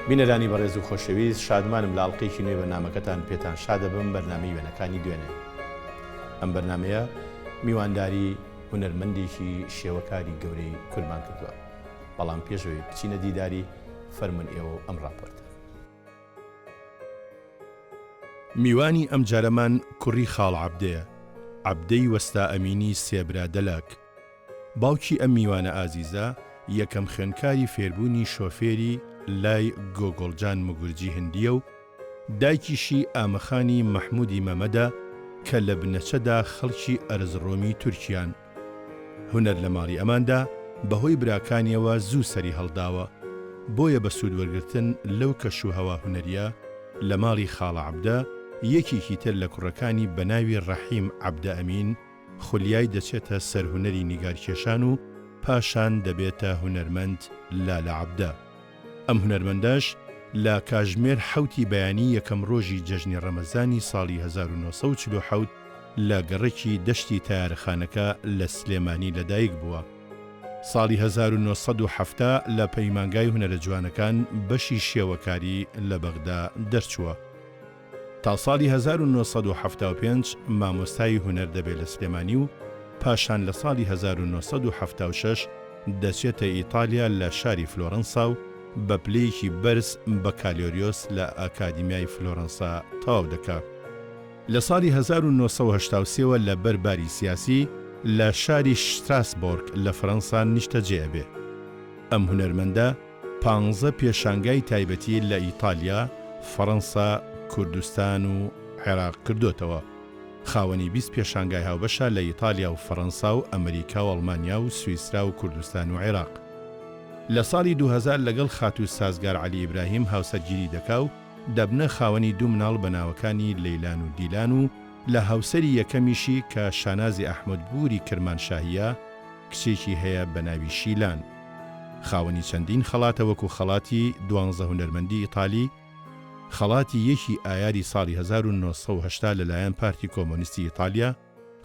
بینەرانی بەڕێز و خۆشەویست، شادمانم لە ئاڵلقەیەکی نوێ بەرنامەکەتان پێتان شادە بم بەرنامەی وێنەکانی دوێنێ. ئەم بەرنمەیە میوانداری هونەرمەندێکی شێوەکاری گەورەی کورمان کردووە. بەڵام پێشەوەی بچینە دیداری فەرمون ئێوە ئەم ڕاپۆرتە. میوانی ئەم جارەمان کوڕی خاڵ عەبدەیە، عەبدەی وەستا ئەمینی سێبرا دەلاک. باوکی ئەم میوانە ئازیزە یەکەم خوێندکاری فێربوونی شۆفێری لای گۆگۆڵجان مگورجی هەندیە و دایکیشی ئامەخانی مەحموودی مەمەدە کە لە بنەچەدا خەڵکی ئەرزڕۆمی تورکیان. هونەر لە ماڵی ئەماندا بەهۆی براکانیەوە زوو سەری هەڵداوە، بۆیە بە سوودوەرگرتن لەو کەشوهەوا هونەریە لە ماڵی خاڵە عەبدە یەکێکی تر لە کوڕەکانی بەناوی ڕەحیم عەبدە ئەمین خولیای دەچێتە سەر هونەری نیگارکێشان و پاشان دەبێتە هونەرمەند لالە عەبدە. ئەم هونەرمەندەش لە کاژمێر حەوتی بەیانی یەکەم ڕۆژی جەژنی ڕەمەزانی ساڵی 1940 لە گەڕێکی دەشتی تایارەخانەکە لە سلێمانی لەدایک بووە. ساڵی 1970 لە پەیمانگای هونەرە جوانەکان بەشی شێوەکاری لە بەغدا دەرچووە. تا ساڵی 1975 مامۆستای هونەر دەبێت لە سلێمانی و پاشان لە ساڵی 1976 دەچێتە ئیتالیا لە شاری فلۆرەنسا و بە پلەیەکی بەرز بە کالۆریۆس لە ئاکادیمیای فلۆرەنسا تەواو دەکات. لە ساڵی 1983 لە بەرباری سیاسی لە شاری شتراسبۆرگ لە فەڕەنسا نیشتەجێ ئەبێ. ئەم هونەرمەندە 15 پێشانگای تایبەتی لە ئیتالیا، فەڕەنسا، کوردستان و عێراق کردوتەوە. خاوەنی 20 پێشانگای هاوبەشە لە ئیتالیا و فەڕەنسا و ئەمریکا و ئەڵمانیا و سویسرا و کوردستان و عێراق. لە ساڵی 2000 لەگەڵ خاتوو سازگار عەلی ئیبراهیم هاوسەرگیری دەکا و دەبنە خاوەنی دوو مناڵ بە ناوەکانی لەیلان و دیلان و لە هاوسەری یەکەمیشی کە شانازی ئەحمەدبووری کرمانشاهیە کچێکی هەیە بە ناوی شیلان. خاوەنی چەندین خەڵاتە وەکو خەڵاتی 12 هونەرمەندی ئیتالی، خەڵاتی یەکی ئایاری ساڵی 1970 لەلایەن پارتی کۆمۆنیستی ئیتالیا،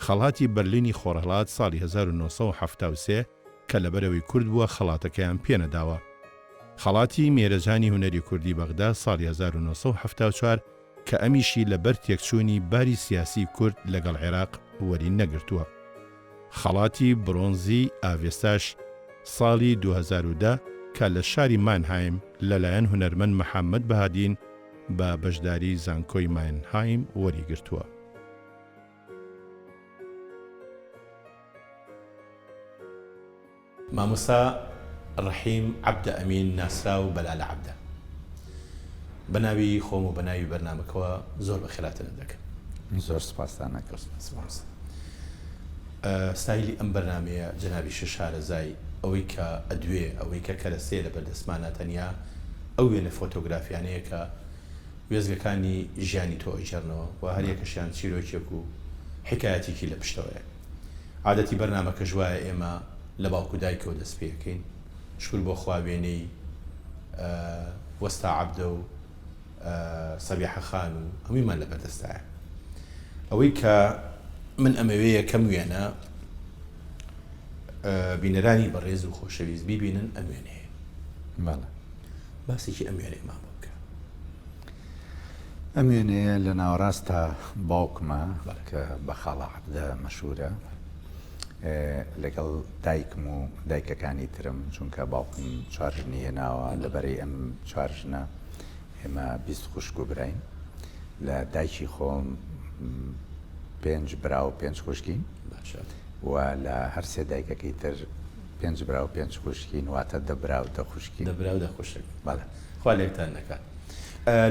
خەڵاتی بەرلینی خۆرهەڵات ساڵی 1973 کە لەبەرەوەی کورد بووە خەڵاتەکەیان پێنەداوە. خەڵاتی مێرەجانی هونەری کوردی بەغدا ساڵی 1974 کە ئەمیشی لەبەر تێکچوونی باری سیاسی کورد لەگەڵ عێراق وەری نەگرتووە. خەڵاتی برۆنزی ئاڤێستاش ساڵی 2010 کە لە شاری مانهایم لەلایەن هونەرمەند محەممەد بەهادین بە بەشداری زانکۆی مانهایم وەری گرتووە. مامۆستا ڕەحیم عەبدە ئەمین ناسرا و بەلالە عەبدە. بەناوی خۆم و بەناوی بەرنامەکەوە زۆر بە خێراتنە دەکەم. زۆر سپاسان نەکەست. ستایلی ئەم بەرنامەیە جەنابی شارەزای ئەوەی کە ئەدوێ ئەوەی کە کەرەسێ لە بەردەستمانە تەنیا ئەو وێنە فۆتۆگرافیانەیە کە وێزگەکانی ژیانی تۆ ئەیجێڕنەوە و هەر یەکەشیان چیرۆکێک و حکایەتێکی لە پشتەوەیە. عادەتی بەرنامەکە ژوایە ئێمە لە باوکو دایکەوە دەست پێەکەین، شکر بۆ خواوێنەی وەستا عەبدە و سەبیحە خان و هەموویمان لە بەردەستایە. ئەوەی کە من ئەمەوەیە کەم وێنە بینەرانی بەڕێز و خۆشەویست بیبینن ئەم وێنەیە. باسێکی ئەم وێنەیە مان بۆ بکە. ئەم وێنەیە لە ناوەڕاستە باوکمە کە بە خاڵە عەبدە مەشهورە، لەگەڵ دایکم و دایکەکانی ترم، چونکە باوکم 4 ژنی هێناوە. لەبەرەی ئەم 4 ژنە ئێمە 20 خوشک و براین. لە دایکی خۆم 5 برا و 5 خوشکین و لە هەر سێ دایکەکەی تر 5 برا و 5 خوشکین، واتە 10 برا و 10 خوشکین. 10 برا و 10 خوشک. خوا لێکتان نەکات.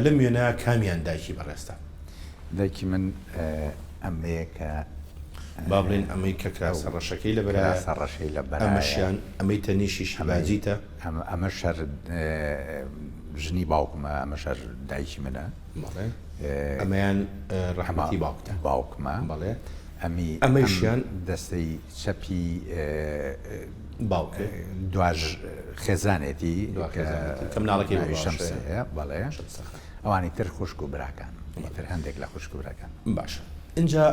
لەم وێنە کامیان دایکی بەڕێستا؟ دایکی من ئەمەیە کە با بڵێن ئەمەی کە کراسە ڕەشەکەی لەبەرایە، ڕەشەی لەبەرایە، ئەمەشیان ئەمەی تەنیشی شەباجیتە، ئەمە شەر ژنی باوکمە، ئەمە شەر دایکی منە. ئەمەیان ڕەحمەتی باوکمە. ئەمەیشیان دەستەی چەپی باوکە دواژ خێزانێتی کە مناڵەکەی شەمسەیە. بەڵێ ئەوانی تر خوشک و براکان، تر هەندێک لە خوشک و براکان. باشە، اینجا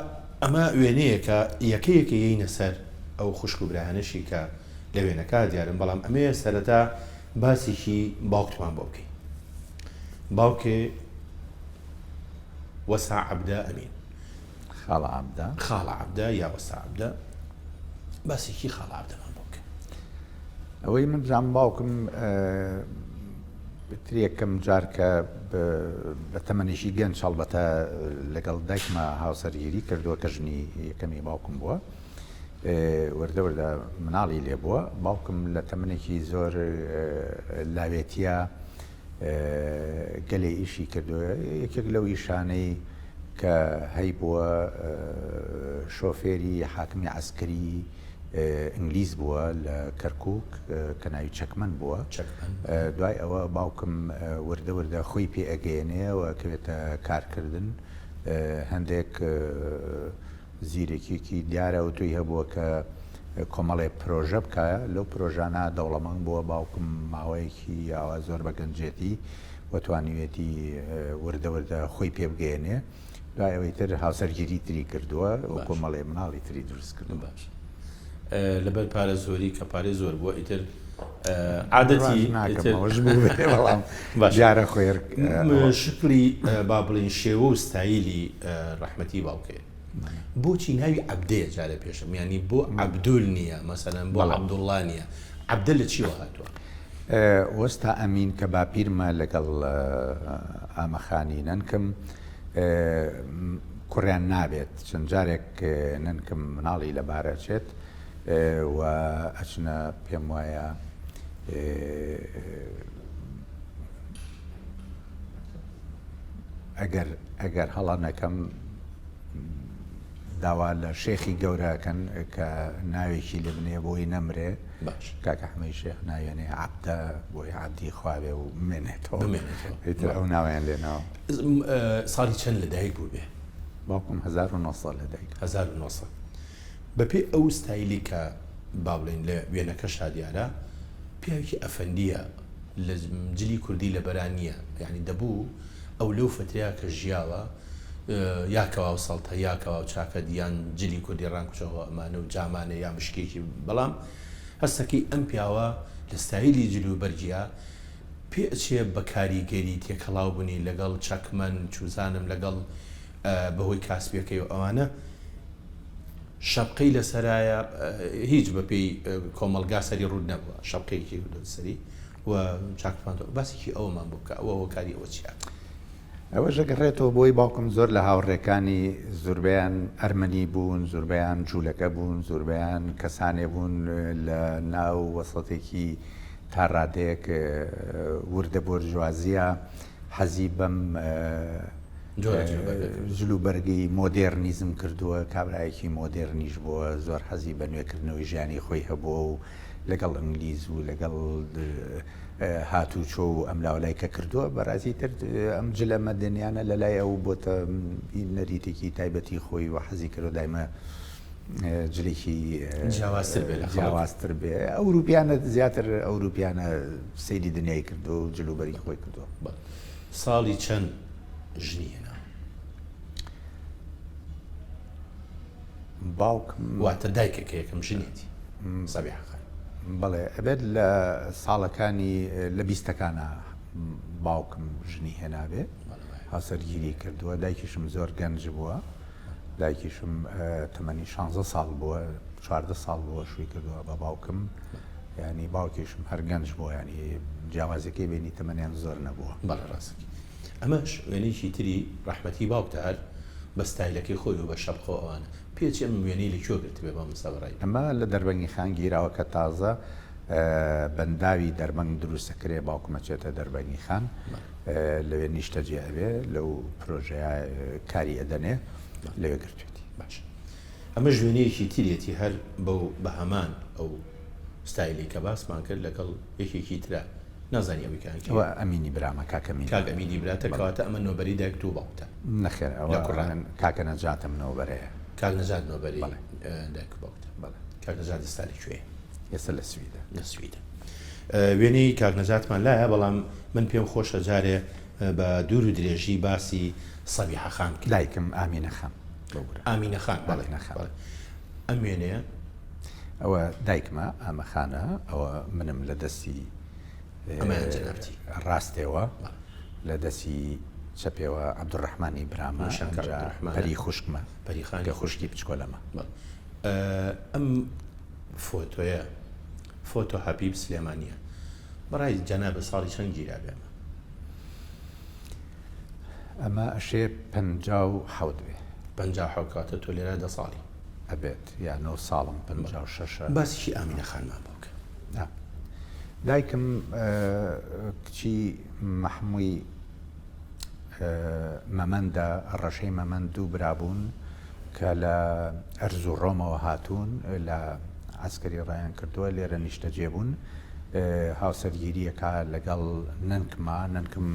ئەمە وێنەیە کە یەکەیەکە یەینە سەر ئەو خوشک و براهەنەشی کە لە وێنەکە دیارن، بەڵام ئەمەیە سەرەتا باسێکی باوکتمان بۆ بکەین. باوکێ وەسا عەبدە ئەمین خاڵە عەبدە خاڵە عەبدە یا وەسا عەبدە باسێکی خاڵە عەبدەمان بۆ بکە. ئەوەی من جام باوکم تریەکەم جار کە بە تەمەنیشی گەنج هەڵبەتە لەگەڵ دایکمە هاوسەرگیری کردووە کە ژنی یەکەمی باوکم بووە وەردە وەردە مناڵی لێ بووە. باوکم لە تەمەنێکی زۆر لاوێتیە گەلێ ئیشی کردووە. یەکێک لەو ئیشانەی کە هەی بووە شۆفێری حاکمی عەسکەری ئینگلیز بووە لە کەرکووک کە ناوی چەکمەن بووە. دوای ئەوە باوکم وردە وردە خۆی پێ ئەگەیەنێەوە کەوێتە کارکردن. هەندێک زیرێکێکی دیارە و توی هەبووە کە کۆمەڵێ پرۆژە بکە. لەو پرۆژانە دەوڵەمەند بووە. باوکم ماوەیەکی ئاوا زۆر بە گەنجێتی وەتوانیوێتی وردە وردە خۆی پێ بگەێنێ. دوای ئەوەی تر هاوسەرگیری تری کردووە و کۆمەڵێ مناڵی تری دروست کردو. باش لەبەر پارە زۆری کە پارەی زۆر بووە ئیتر عادەتی بەڵام جارە خۆێر شکلی با بڵین شێوە و ستایلی ڕەحمەتی باوکێ بۆچی ناوی عەبدەیە جارە پێشم ینی بۆ عەبدول نییە مەسەلەن بۆ عەبدوڵڵا نییە عەبدە لە چیوە هاتووە؟ وەستا ئەمین کە باپیرمە لەگەڵ ئامەخانی نەنکم کوڕیان نابێت چەند جارێک نەنکم مناڵی لەبارە چێت و ئەچنە پێم وایە ئەگەر هەڵا نەکەم داوا لە شێخی گەورەکەن کە ناوێکی لە بنێ بۆی نەمرێ کاکە حەمەی شێخ ناوێنێ عەبدە بۆی عەبدی خوابێ و بمێنێتەوە ئەو ناویان لێنەوە. ساڵی چەند لەدایک بوو بێ؟ باوکم 1900 لەدایک. 1900 بەپێی ئەو ستایلی کە با بڵێن لە وێنەکەشا دیارە پیاوێکی ئەفەندیە لە جلی کوردی لە بەران نییە. یعنی دەبوو ئەو لەو فترەیە کە ژیاوە یاکەوا و سەڵتە یاکەوا و چاکە دییان جلی کوردی ڕانکوچەوە ئەمانە و جامانە یا مشکێکی بەڵام هەستەکەی ئەم پیاوە لە ستایلی جلی و بەرگیا پێچێ بە کاریگەری تێکەڵاو بوونی لەگەڵ چەکمەن چوزانم لەگەڵ بەهۆی کاسبیەکەی و ئەوانە شەپقەی لەسەرایە هیچ بەپێی کۆمەلگا سەری ڕوود نەبووە شەپقەیەکی سەری و چاکپانتۆ باسێکی ئەومان بکە ئەوە کاری ئەوە چیە؟ ئەوە ژەگەڕێتەوە بۆی باوکم زۆر لە هاوڕێکانی زۆربیان ئەرمەنی بوون، زۆربیان جوولەکە بوون، زۆربیان کەسانێ بوون لە ناو وەسەڵتێکی تا ڕادەیەک وردە بۆرژوازیە حەزی بەم جلوبەرگی مۆدێرنیزم کردووە. کابرایەکی مۆدێرنیش بووە، زۆر حەزی بە نوێکردنەوەی ژیانی خۆی هەبووە و لەگەڵ ئینگلیز و لەگەڵ هاتوچۆ و ئەم لاولای کە کردووە. بەڕاستی تر ئەم جلە مەدەنیانە لە لای ئەو بۆتە نەریتێکی تایبەتی خۆی و حەزی کردو دایمە جلێکی جیاوازتر بێ. ئەوروپیانە زیاتر ئەوروپیانە سەیری دنیای کردو و جلوبەری خۆی کردووە. ساڵی چەند ژنیەنە؟ باوکم واتە دایکێکە یەکەم ژنێتی سەبیحە خان. بەڵێ ئەبێت لە ساڵەکانی لە بیستەکانە باوکم ژنی هێنابێ. هاوسەرگیری کردووە. دایکیشم زۆر گەنج بووە. دایکیشم تەمەنی 16 ساڵ بووە، 14 ساڵ بووە شووی کردووە بە باوکم. ینی باوکیشم هەر گەنج بووە، ینی جیاوازەکەی بینی تەمەنیان زۆر نەبووە. بەڵێ ڕاستەکەی. ئەمەش وێنەیەکی تری ڕەحمەتی باوکتە هەر بە ستایلەکەی خۆی و بە شەپقۆ ئەوانە پێچی ئەم وێنەی لەکوێ گرت بێ بە مستەبڕای؟ ئەمە لە دەربەنگی خان گیراوە کە تازە بەنداوی دەربەنگ دروستەکرێ باوکمە چێتە دەربەنگی خان لەوێ نیشتەجێ ئەبێ لەو پرۆژەیە کاری ئەدەنێ لەوێ گرتوێتی. باش ئەمە ژوێنەیەکی تریەتی هەر بەو بە هەمان ئەو ستایلی کە باسمان کرد لەگەڵ یەکێکی ترە نازانی ئەوەوە ئەمینی برامە کاکەمی کاک ئەمینی براتە کەواتە ئەمە نۆبەری دایک و باوکتە؟ نەخێر ئەوە کاکە نەجاتم نۆبەرەیە. کاک نەجات نۆبەری دایک و باوکتە. کاک نەجات ئێستا لەکوێیە؟ ئێستا لە سویدە. لە سویدە. وێنەی کاک نەجاتمان لایە بەڵام من پێم خۆشە جارێ بە دوور و درێژی باسی سەبیحە خان کرد. دایکم ئامینە خان. ئامینە خان. بەڵێ ئەم وێنەیە ئەوە دایکمە ئامە خانە. ئەوە منم لە دەستی ئەمە جەنابەتی ڕاستەوە لە دەستی چەپێوە عەبدوڕەحمانی برامە پەری خوشکمە پەریخانی خوشکی بچکۆلەمە. ئەم فۆتۆیە فۆتۆ حەبیب سلێمانیە بەڕای جەنابە ساڵی چەند گیرا بێمە؟ ئەمە ئەشێ 57 بێ 57 کاتە تۆ لێرە 10 ساڵی ئەبێت یا 9 ساڵم 56. باسیشی ئامینە خانمان بۆکە. دایکم کچی مەحمووی مەمەندە ڕەشەی مەمەند دوو برابوون کە لە ئەرز و ڕۆمەوە هاتوون لە عسکەری ڕایان کردووە لێرە نیشتەجێ بوون هاوسەرگیریەکە لەگەڵ ننکم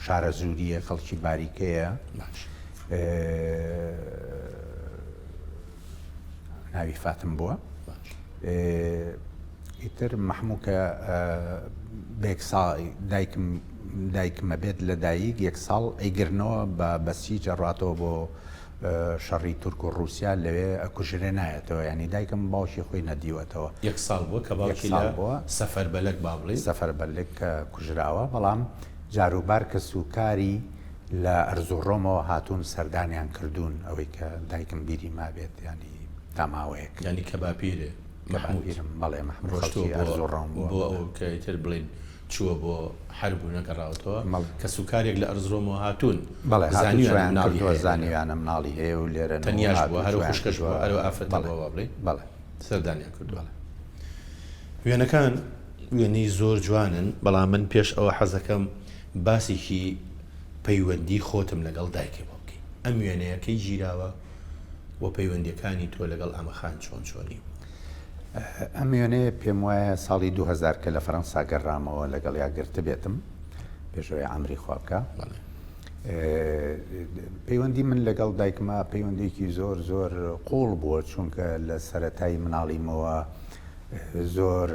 شارە زوریە خەڵکی باریکەیە ناوی فاتم بووە ئیتر مەحمووکە دایکمە بێت لە دایک 1 ساڵ ئەیگرنەوە بە بەسی جەڕاتەوە بۆ شەڕی تورک و رووسیا لەوێ ئەکوژرێ نایەتەوە ینی دایکم باوکی خۆی نەدیوەتەوە 1 ساڵ بووە کە باوکی بووە سەفەر بەلەک بابڵی سەفەر بەلێک کوژراوە بەڵام جاروبار کە سوکاری لە ئەرز و ڕۆمەوە هاتوون سەردانیان کردوون ئەوەی کە دایکم بیری ما بێت ینی تاماوەیەک ینی کە باپیرێ بەڵێ مەحموود ڕۆشتی ئەرز و ڕۆم بۆ ئەو کە ئیتر بڵین چووە بۆ حرب و نەگەڕاوەتەوە کە سوکارێک لە ئەرز ڕۆمەوە هاتوون زانیویانە مناڵی هەیە و لێرە تەنیاش بووە هەرو خوشکەش بووە ئەرە ئافرەتەوە بڵێ بەڵێ سەردانیان کردووە. وێنەکان وێنەی زۆر جوانن بەڵام من پێش ئەوە حەزەکەم باسێکی پەیوەندی خۆتم لەگەڵ دایکێ بۆ بکەین. ئەم وێنەیەکەی گیراوە و پەیوەندیەکانی تۆ لەگەڵ ئەمەخان چۆنی؟ ئەم وێنەیە پێم وایە ساڵی 2000 کە لە فەرەنسا گەڕامەوە لەگەڵ یاگرتە بێتم پێشەوەی عەمری خوابکە پەیوەندی من لەگەڵ دایکمە پەیوەندێکی زۆر قوڵ بووە چونکە لە سەرەتای مناڵیمەوە زۆر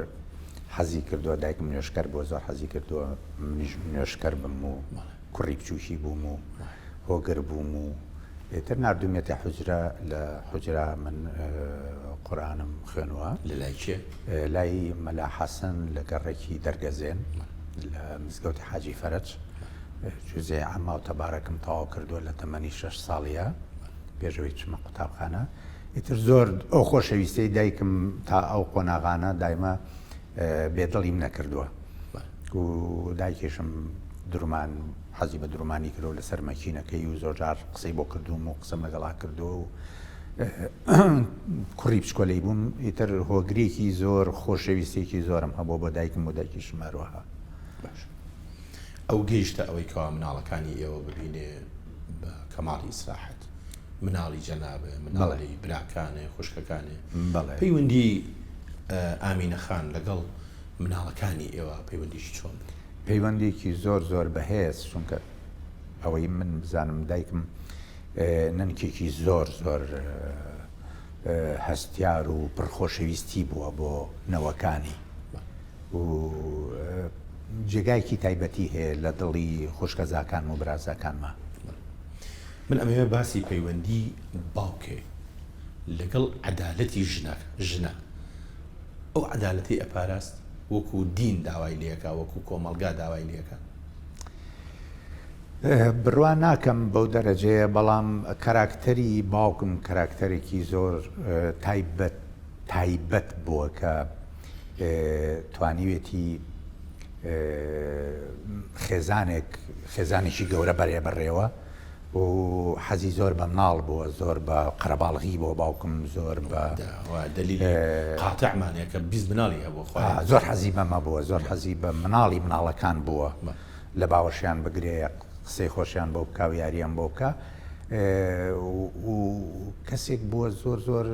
حەزی کردووە دایکم نوێشکەر بووە زۆر حەزی کردووە منیش نوێشکەر بم و کوڕی بچووکی بووم و هۆگر بووم و ئێتر نردومێتی حوجرە لە حوجرا من قورئانم خوێنووە لە لای لای مەلا حەسەن لە گەڕێکی دەرگەزێن لە مزگەوتی حاجی فەرەج جوزێ عەما و تەبارەکم تەواو کردووە لە تەمەنی 6 ساڵیە پێشەوەی چمە قوتابخانە. ئیتر زۆر ئەو خۆشەویستەی دایکم تا ئەو قۆناغانە دایمە بێدڵیم نەکردووە و دایکێشم درومان حەزی بە درومانی کردەوە لەسەر مەکینەکەی و زۆر جار قسەی بۆ کردووم و قسەم لەگەڵا کردووە و کوڕی پشکۆلەی بووم ئیتر هۆگرێکی زۆر خۆشەویستێکی زۆرم هەبوو بۆ دایکم و دایکیشم هەروەها. ئەو گەیشتە ئەوەی کەوا مناڵەکانی ئێوە ببینێ بە کەماڵی ئیسراحەت مناڵی جەنابە مناڵی براکانێ خوشکەکانێ پەیوەندی ئامینە خان لەگەڵ مناڵەکانی ئێوە پەیوەندیشی چۆن؟ پەیوەندێکی زۆر بەهێز چونکە ئەوەی من بزانم دایکم نەنکێکی زۆر هەستیار و پڕخۆشەویستی بووە بۆ نەوەکانی و جێگایکی تایبەتی هەیە لە دڵی خوشکەزاکان و برازاکانمە. من ئەمەوێ باسی پەیوەندی باوکێ لەگەڵ عەدالەتی ژنە ئەو عەدالەتی ئەپاراست وەکو دین داوای لێەکە وەکو کۆمەڵگا داوای لێەکە؟ بڕوا ناکەم بەو دەرەجەیە بەڵام کاراکتەری باوکم کاراکتەرێکی زۆر تایبەت بووە کە توانیوێتی خێزانێکی گەورە بەڕێوە و حەزی زۆر بە مناڵ بووە زۆر بە قەرەباڵغی بۆ باوکم زۆر بە دلیلی قاتعمانەیە کە 20 مناڵی هەبوو زۆر حەزی بەمە بووە زۆر حەزی بە مناڵەکان بووە لە باوەشیان بگرێ قسەی خۆشیان بۆ بکە و یاریان بۆ بکە و کەسێک بووە زۆر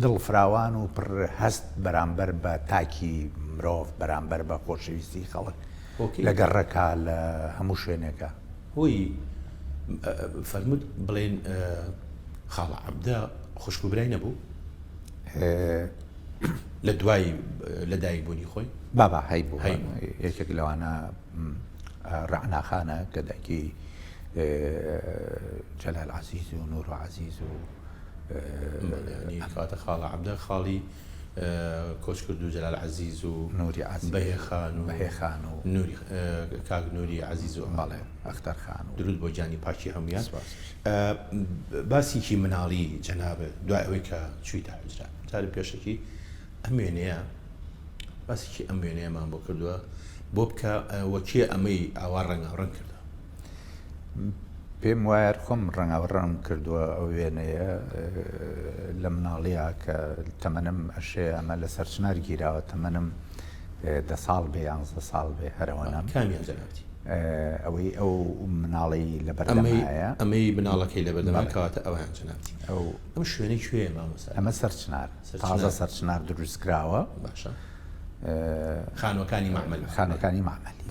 دڵفراوان و پڕ هەست بەرامبەر بە تاکی مرۆڤ بەرامبەر بە خۆشەویستی خەڵک لە گەڕەکە لە هەموو شوێنێکە. هۆی فەرمووت بڵێن خاڵە عەبدە خوشک و برای نەبوو لە دوای لەدایک بوونی خۆی؟ بابا هەی بوو یەکێک لەوانە ڕەعناخانە کە دایکی جەلال عەزیز و نوور عەزیز و کاتە خاڵە عەبدە خاڵی کۆچ کرد و جەلال عەزیز و نوری عزیز بەهێخان و نوری کاک نوری عەزیز و بەڵێ ئەختەر خان و درود بۆ گیانی پاکی هەمویان. باسیکی مناڵی جەنابە دوای ئەوەی کە چوویتە حوجرا جارە پێشەکی ئەم وێنەیە باسیکی ئەم وێنەیەمان بۆ کردووە بۆ بکە وەکیە ئەمەی ئاوا ڕەنگاوڕەنگ کردە. پێم وایە خۆم ڕەنگاوڕەنگ کردووە ئەو وێنەیە لە مناڵەیە کە تەمەنم ئەشێ ئەمە لە سەرچنار گیراوە تەمەنم 10 ساڵ بێ 11 ساڵ بێ هەرەوەنم کامیان جەنابەتی ئەوەی ئەو مناڵی لە بەردەمایە ئەمەی مناڵەکەی لە بەردەما کەواتە ئەویان جەنابەتی ئەم شوێنەی کوێیە مامۆستا؟ ئەمە سەرچنار تازە سەرچنار دروست کراوە. باشە خانوەکانی معمەل خانەکانی معمەلی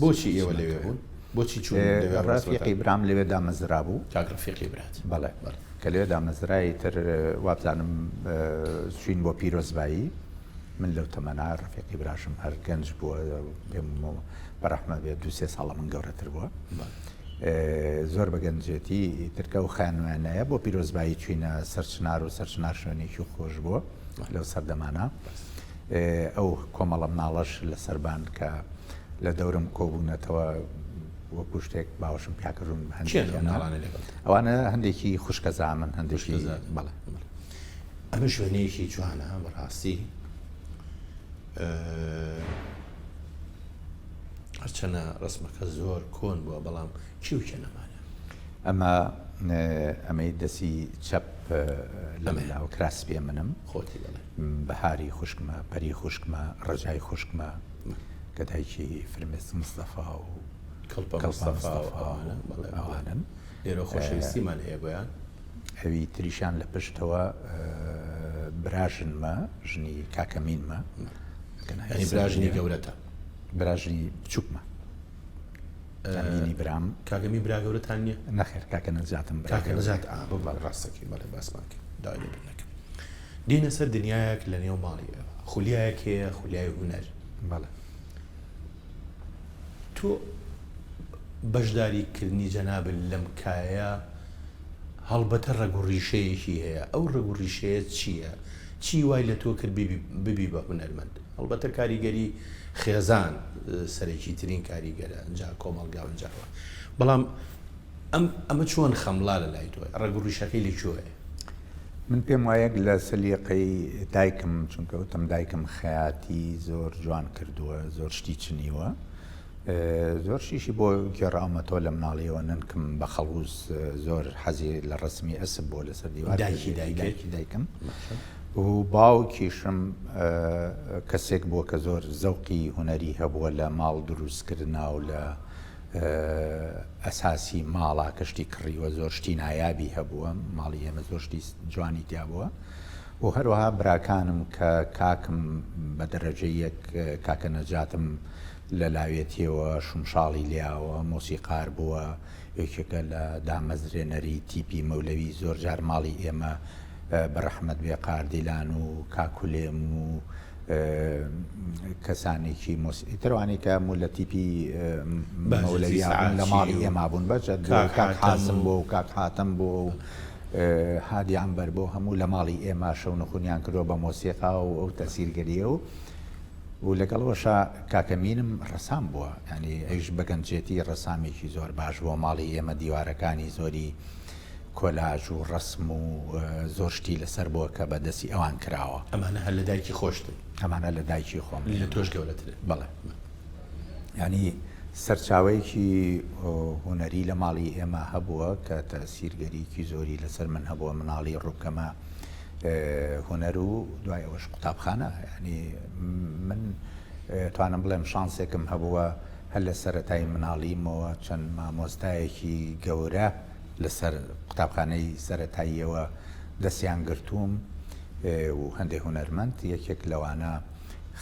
بۆچی ئێوە لەوێ بوون؟ بۆچی چوون ڕەفیقی برام لەوێ دامەزرا بوو کاک ڕەفیقی برات بەڵێ کە لێ دامەزرایی تر وابزانم چوین بۆ پیرۆزبایی من لەو تەمەنا ڕەفیقی براشم هەر گەنج بووە پێم بەڕەحمە بێ 2-3 ساڵە من گەورەتر بووە زۆر بە گەنجێتی ترکە و خانوانایە بۆ پیرۆزبایی چوینە سەرچنار و سەرچنار شوێنێکی خۆش بووە لەو سەردەمانە ئەو کۆمەڵە مناڵەش لە سەربان کە لە دەورم کۆبوونەتەوە وەکو شتێک باوەشم پیاکردون ئەوانە هەندێکی خوشکە زامن هەندێکی بەڵێ ئەمە شوێنەیەکی جوانە بەڕاستی هەرچەنە ڕسمەکە زۆر کۆن بووە بەڵام کی و کێنەمانە ئەمەی دەسی چەپ لەمەلاوە کراس پێ منم خۆتی بڵێ بەهاری خوشکمە پەری خوشکمە ڕەجای خوشکمە کە دایکی فرمێست مستەفا و ئەوانن لێرە خۆشەویستیمان هەیە بۆیان ئەوی تریشان لە پشتەوە براژنمە ژنی کاکەمینمە براژنی گەورەتە براژنی بچووکمە مینی برام کاگەمی برا گەورەتان نییە نەخێر کاکە نەجاتم کاکە نەجات ڕاستەکەی بەڵێ باسمان داوای لێبنەکە دینە سەر دنیایەک لە نێو ماڵی خولیایەک هەیە خولیای هونەر بەڵێ تۆ بەشداریکردنی جەنابن لەم کایە هەڵبەتە ڕەگوڕیشەیەکی هەیە ئەو ڕەگوڕیشەیە چییە؟ چی وای لە تۆ کرد ببی بە هونەرمەند؟ هەڵبەتە کاریگەری خێزان سەرێکی ترین کاریگەرە ئەنجا کۆمەڵگاونجاوە بەڵام ئەمە چۆن خەمڵا لە لای تۆ ڕەگوڕیشەکەی لەکوێیە؟ من پێم وایە لە سەلیقەی دایکم چونکە وتم دایکم خەیاتی زۆر جوان کردووە زۆر شتی چنیوە زۆر شیشی بۆ گێڕامەتەوە لە مناڵیەوە ننکم بە خەڵوز زۆر حەزی لە ڕسمی ئەسب بۆ لەسەر دیوار دایکی دایکم و باوکیشم کەسێک بووە کە زۆر زەوقی هونەری هەبووە لە ماڵ دروستکردنا و لە ئەساسی ماڵا کەشتی کڕیوە زۆر شتی نایابی هەبووە ماڵی ئێمە زۆر شتی جوانی تیا بووە و هەروەها براکانم کە کاکم بە دەرەجە یەک کاکە نەجاتم لە لاوێتیەوە شومشاڵی لیاوە مۆسیقار بووە یەکێکە لە دامەزرێنەری تیپی مەولەوی زۆر جار ماڵی ئێمە بەڕەحمەت بێ قاردیلان و کاکولێم و کەسانێکی تروانی کە مو لە تیپی مەولەوی لە ماڵی ئێمە بوون بەجە کاک حازم بۆ و کاک حاتم بۆ و هادی عەمبەر بۆ هەموو لە ماڵی ئێمە شەو نەخوونیان کردووە بە مۆسیقا و ئەو تەسیرگەریە و لەگەڵەوەشە کاکەمینم ڕەسام بووە ینی ئەوش بەگەنجێتی ڕەسامێکی زۆر باش بۆ ماڵی ئێمە دیوارەکانی زۆری کۆلاژ و ڕسم و زۆر شتی لەسەر بووە کە بەدەستی ئەوان کراوە ئەمانە هەر لە دایکی خۆشتن ئەمانە لە دایکی خۆم لە تۆش گەورەتر بەڵێ ینی سەرچاوەیەکی هونەری لە ماڵی ئێمە هەبووە کە تەسیرگەریکی زۆری لەسەر من هەبووە مناڵی ڕووکەمە هونەر و دوای ئەوەش قوتابخانە ینی من توانم بڵێم شانسێکم هەبووە هەر لە سەرەتای مناڵیمەوە چەند مامۆستایەکی گەورە لەسەر قوتابخانەی سەرەتاییەوە دەستیان گرتووم و هەندێک هونەرمەند یەکێک لەوانە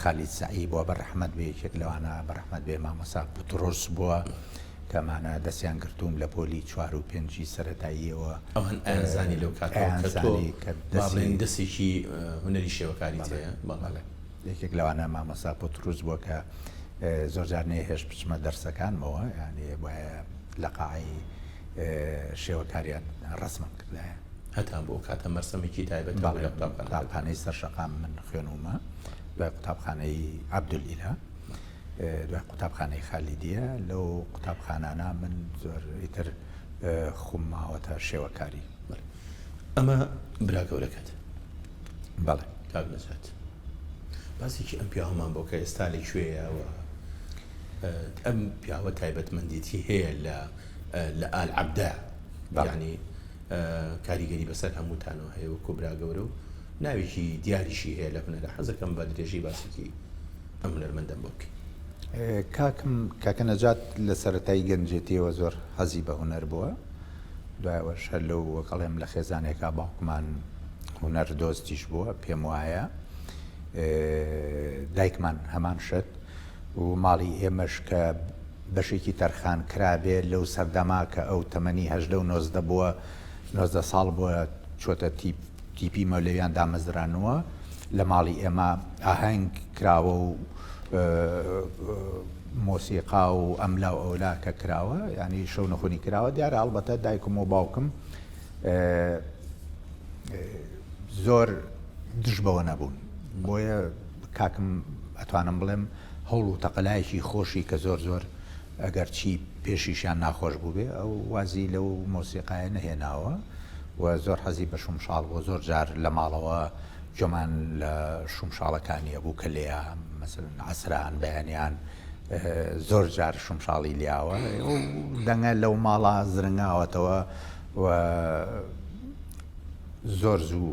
خالید سعی بووە بەڕەحمەت بێ یەکێک لەوانە بەڕەحمەت بێ مامۆستا بوتڕۆس بووە کەمانە دەستیان گرتووم لە پۆلی 4 و 5 سەرەتاییەوە ئەوان ئەزانی لەو کاتەوە دەستێکی هونەری شێوەکاری هەیە بەڵێ یەکێک لەوانە مامۆستا بوتڕۆس بووە کە زۆر جار نەهێش بچمە دەرسەکانمەوە یعنی وایە لە قاعی شێوەکاریان ڕسمم کردایە هەتا بۆ کاتە مەرسەمێکی تایبەت قوتابخانەی سەرشەقام من خوێنومە دوای قوتابخانەی عەبدولئیلا دوای قوتابخانەی خالیدیە لەو قوتابخانانە من زۆر ئیتر خومماوەتە شێوەکاری. ئەمە برا گەورەکەت بەڵێ کاک نەجات باسێکی ئەم پیاوەمان بۆ کە ئێستا لەکوێیەوە ئەم پیاوە تایبەتمەندێتی هەیە لە ئال عەبدا یعنی کاریگەری بەسەر هەمووتانەوە هەیە وەکو برا گەورە و ناوێکی دیاریشی هەیە لە هونەرە حەزەکەم بە درێژی باسێکی ئەم هونەرمەندەم بۆ بکەین. کاکە نەجات لە سەرەتای گەنجێتیەوە زۆر حەزی بە هونەر بووە دوایەوەش هەر لەو وەکەڵێم لە خێزانێکا باوکمان هونەر دۆستیش بووە پێم وایە دایکمان هەمان شت و ماڵی ئێمەش کە بەشێکی تەرخان کرابێ لەو سەردەما کە ئەو تەمەنی 19 بووە 19 ساڵ بووە چۆتە تیپی مەولەویان دامەزرانوە لە ماڵی ئێمە ئاهەنگ کراوە و مۆسیقا و ئەملا و ئەولا کە کراوە ینی شەو نەخۆنی کراوە دیارە ئەڵبەتە دایکم و باوکم زۆر دژ بەوە نەبوون بۆیە کاکم ئەتوانم بڵێم هەوڵ و تەقەلایەکی خۆشی کە زۆر زۆر ئەگەر چی پێشیشیان ناخۆش بوو بێ ئەو وازی لەو مۆسیقایە نەهێناوە و زۆر حەزی بە شومشاڵ بۆ زۆر جار لە ماڵەوە جۆمان لە شومشاڵەکانی هەبوو کە لێە مەسەلەن عەسران بەیانیان زۆر جار شومشاڵی لیاوە دەنگە لەو ماڵە زرنگاوەتەوە و زۆر زوو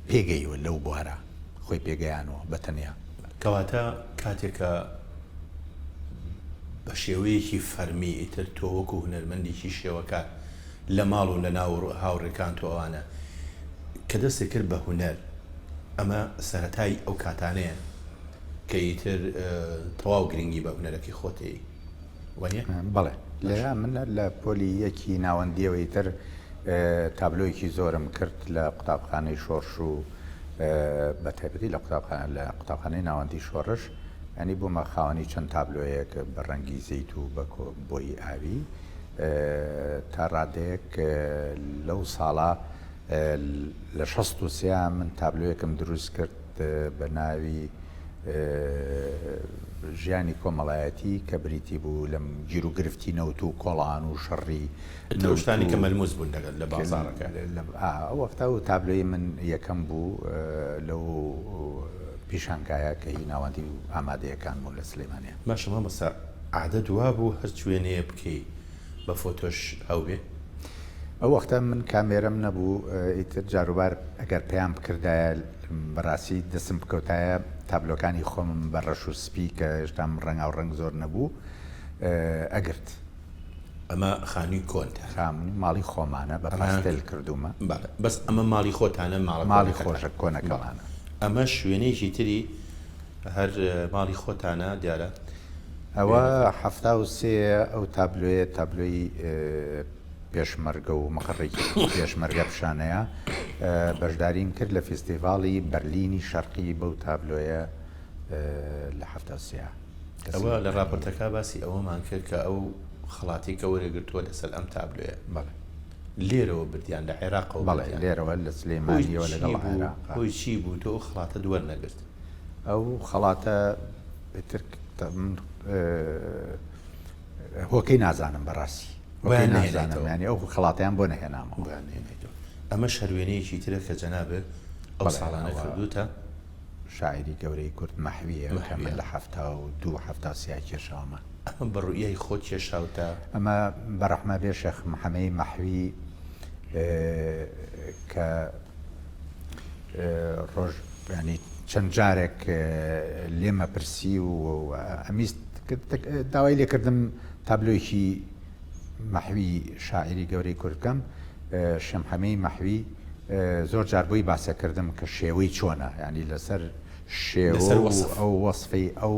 پێگەیوە لەو بوارە خۆی پێگەیانەوە بەتەنیا کەواتە کاتێکە بە شێوەیەکی فەرمی ئیتر تۆ وەکو هونەرمەندێکی شێوەکە لە ماڵ و لە ناو هاوڕێکان تۆ ئەوانە کە دەستی کرد بە هونەر ئەمە سەرەتای ئەو کاتانەیە کە ئیتر تەواو گرنگی بە هونەرەکەی خۆتەی وانە؟ بەڵێ لێرا منە لە پۆلی یەکی ناوەندیەوە ئیتر تابلۆیەکی زۆرم کرد لە قوتابخانەی شۆڕش و بە تایبەتی لە قوتابخانەی ناوەندی شۆڕش ینی بوومە خاوەنی چەند تابلۆیەک بە ڕەنگی زەیت و بۆی ئاوی تا ڕادەیەک لەو ساڵە لە 63 من تابلۆیەکم دروست کرد بە ناوی ژیانی کۆمەڵایەتی کە بریتی بوو لەم گیر و گرفتی نەوت و کۆڵان و شەڕی شتانی کە مەلموس بوون لە بازاڕەکە ئەو وەختە و تابلۆی من یەکەم بوو لەو پیشانگایە کە هی ناوەندی و ئامادەیەکان بوون لە سلێمانیا ماشەما بەسا عادە دوا بوو هەر شوێنەیە بکەی بە فۆتۆش هەوبێ ئەو وەختە من کامێرەم نەبوو ئیتر جاروبار ئەگەر پێیان بکردایە بەڕاستی دەستم بکەوتایە تابلۆکانی خۆم بە ڕەش و سپی کە هێشتام ڕەنگا و ڕەنگ زۆر نەبوو ئەگرت ئەمە خانووی کۆنتە ماڵی خۆمانە بە پاستێل کردومە بەس ئەمە ماڵی خۆتانە ماڵی خۆشە کۆنەکەمانە ئەمە شوێنەیەکی تری هەر ماڵی خۆتانە دیارە ئەوە 73 ئەو تابلۆیە تابلۆی پێشمەرگە و مەخڕێکی پێشمەرگە پیشانەیە بەشداریم کرد لە فستیڤاڵی بەرلینی شەرقی بەو تابلۆیە لە 73 ئەوە لە راپۆرتەکە باسی ئەوەمان کرد کە ئەو خڵاتی کە وەرەگرتووە لەسەر ئەم تابلۆیە لێرەوە بردیان لە عێراقەوە بەڵێ لێرەوە لە سلێمانیەوە لەگەڵ عێراق خۆی چی بوو تۆ خڵاتە دووەرنەگرت ئەو خەڵاتە هۆکەی نازانم بەڕاستی نازانم ینی ئەو خڵاتیان بۆ نەهێنامەوە ئەمە شەروێنەیەکی ترە کە جەنابێت ئەو ساڵانە کردوتە شاعری گەورەی کورد مەحویە کەمە لە 1970 کێشاومە ئەمە بەڕوویای خۆت کێشاوتە ئەمە بەڕەحمە بێ شێخ محەمەی مەحوی کە ڕۆژ ینی چەند جارێک لێمە پرسی و ئەمیست داوای لێکردم تابلۆیەکی مەحوی شاعری گەورەی کوردکەم شەمحەمەی مەحوی زۆر جار بۆی باسەکردم کە شێوەی چۆنە ینی لەسەر شێوە ئەو وەسفەی ئەو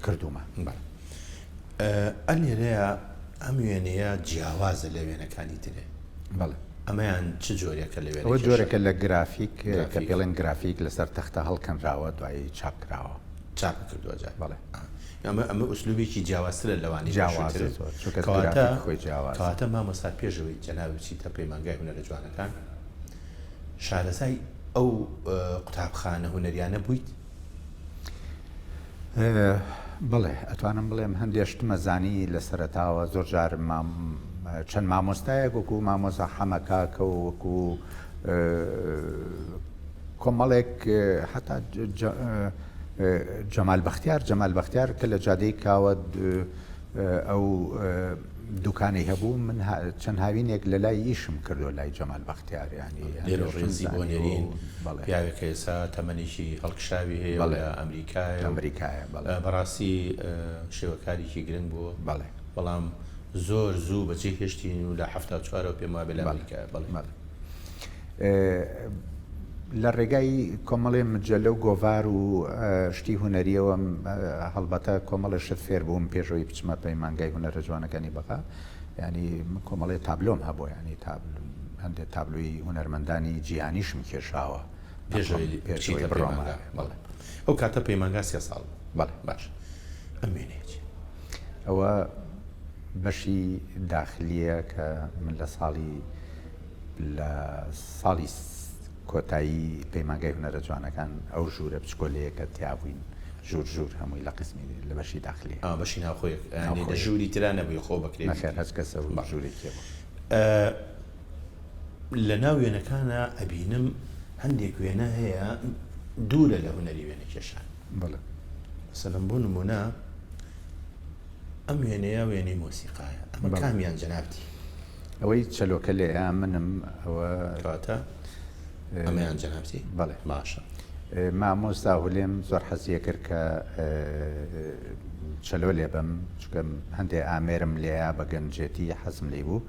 کردومە ئەل لێرەیە ئەم وێنەیە جیاوازە لە وێنەکانی ترێ بەڵێ ئەمەیان چ جۆرێکە لە ئەوە جۆرێکە لە گرافیک کە پێڵێن گرافیک لەسەر تەختە هەڵکەنراوە دوایی چاپ کراوە چاپ کردووە جا بەڵێ ئەمە ئوسلوبێکی جیاوازترە لەوانی کەواتە مامۆستا پێشەوەی جەناب بچیتە پەیمانگای هونەرە جوانەکان شارەزای ئەو قوتابخانە هونەریانە بوویت؟ بڵێ ئەتوانم بڵێم هەندێک شتمەزانی لە سەرەتاوە زۆر جار چەند مامۆستایەک وەکو مامۆستا حەمەکاکە و وەکو کۆمەڵێک حتا جەمال بەختیار کە لە جادەی کاوە ئەو دوکانی هەبوو من چەند هاوینێک لە لای ئیشم کردو لای جەمال بەختیار ینی ڕێزی بۆ نێرین پیاوێکە ئێستا تەمەنیشی هەڵکشاوی هەیە لە ئەمریکایە بەڕاستی شێوەکارێکی گرنگ بووە بەڵام زۆر زوو بەجێ هێشتین و لە 74 پێم وابێ لە ئەمریکایە لە ڕێگای کۆمەڵێ مجلە و گۆڤار و شتی هونەریەوە هەڵبەتە کۆمەڵە شت فێر بووم پێشەوەی بچمە پەیمانگای هونەرە جوانەکانی بەقا ینی کۆمەڵێ تابلۆم هەبوو ینی هەندێک تابلوی هونەرمەندانی جیهانیشم کێشاوە پێشەوەی بڕۆمە ئەو کاتە پەیمانگا 3 ساڵ باش ئەمێنێکی ئەوە بەشی داخلیە کە من لە ساڵی کۆتایی پەیمانگای هونەرە جوانەکان ئەو ژوورە بچکۆلەیە کە تیابووین ژوور هەمووی لە قسمی لە بەشی داخلی بەشی ناوخۆی ژووری ترا نەبووی خۆ بکرێت هەچ کەسە ژووری کێبوو لە ناو وێنەکانە ئەبینم هەندێک وێنە هەیە دوورە لە هونەری وێنە کێشان مەسەلەن بۆ نمونە ئەم وێنەیە وێنەی مۆسیقایە ئەمە کامیان جەنابتی ئەوەی چەلۆکە لێ منم ئەوە کەواتە ئەمەیان جەنابتی بەڵێ باشە مامۆستا هولێم زۆر حەزیە کرد کە چەلۆ لێ بم چکە هەندێک ئامێرم لێە بە گەنجێتی حەزم لێ بوو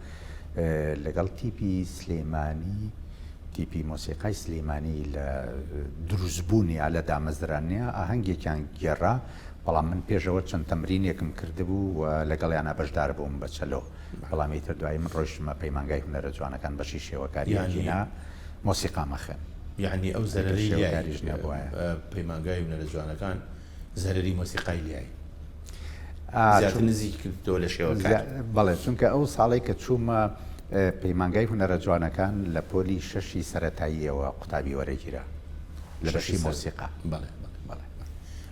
لەگەڵ تیپی سلێمانی تیپی مۆسیقای سلێمانی لە دروستبوونی لە دامەزرانیە ئاهەنگێکیان گێڕا بەڵام من پێشەوە چەند تەمرینێکم کردبوو و لەگەڵیانە بەشدار بووم بە چەلۆ بەڵامی تر دوایی من ڕۆیشتمە پەیمانگای هونەرە جوانەکان بەشی شێوەکاریانە مۆسیقا مەخێن یعنی ئەو زەرەری پەیمانگای هونەرە جوانەکان زەرەری مۆسیقای لیایی زیاتر نزیک کردەوە لە شێوەکار بەڵێ چونکە ئەو ساڵی کە چوومە پەیمانگای هونەرە جوانەکان لە پۆلی 6 سەرەتاییەوە قوتابی وەرەگیرە لە بەشی مۆسیقا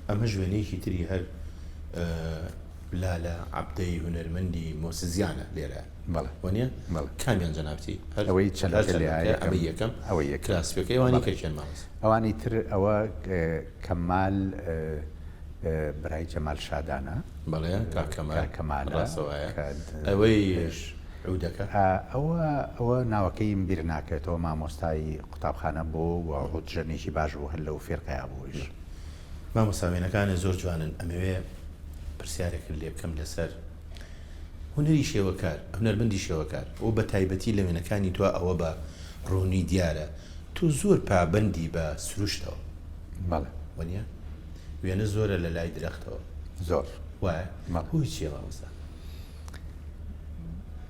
ئەمە ژوێنەیەکی تری هەر لالە عەبدەی هونەرمەندی مۆسیزیانە لێرە وانە کامیان جەنابتی ئەوەی ئەمە یەکەم ئەوەی کلاسیکەکەی وانی کەچێن ماوەس ئەوانی تر ئەوە کەمال برای جەمال شادانە بەڵێ کەمال ئەوەی عودەکە ئەوە ناوەکەیم بیر ناکرێتەوە مامۆستای قوتابخانە بۆ و ڕوتژەنێکی باش بوو هەر لەو فێرقەیە بوویش مامۆستاوێنەکانە زۆر جوانن ئەمەوێ پرسیارێک لێ بکەم لەسەر هونەری شێوەکار هونەرمەندی شێوەکار و بە تایبەتی لە وێنەکانی تۆ ئەوە بە ڕوونی دیارە تو زۆر پابەندی بە سروشتەوە بەڵێ وانە وێنە زۆرە لە لای درەختەوە زۆر وایە هۆی چیە ڕاوەستا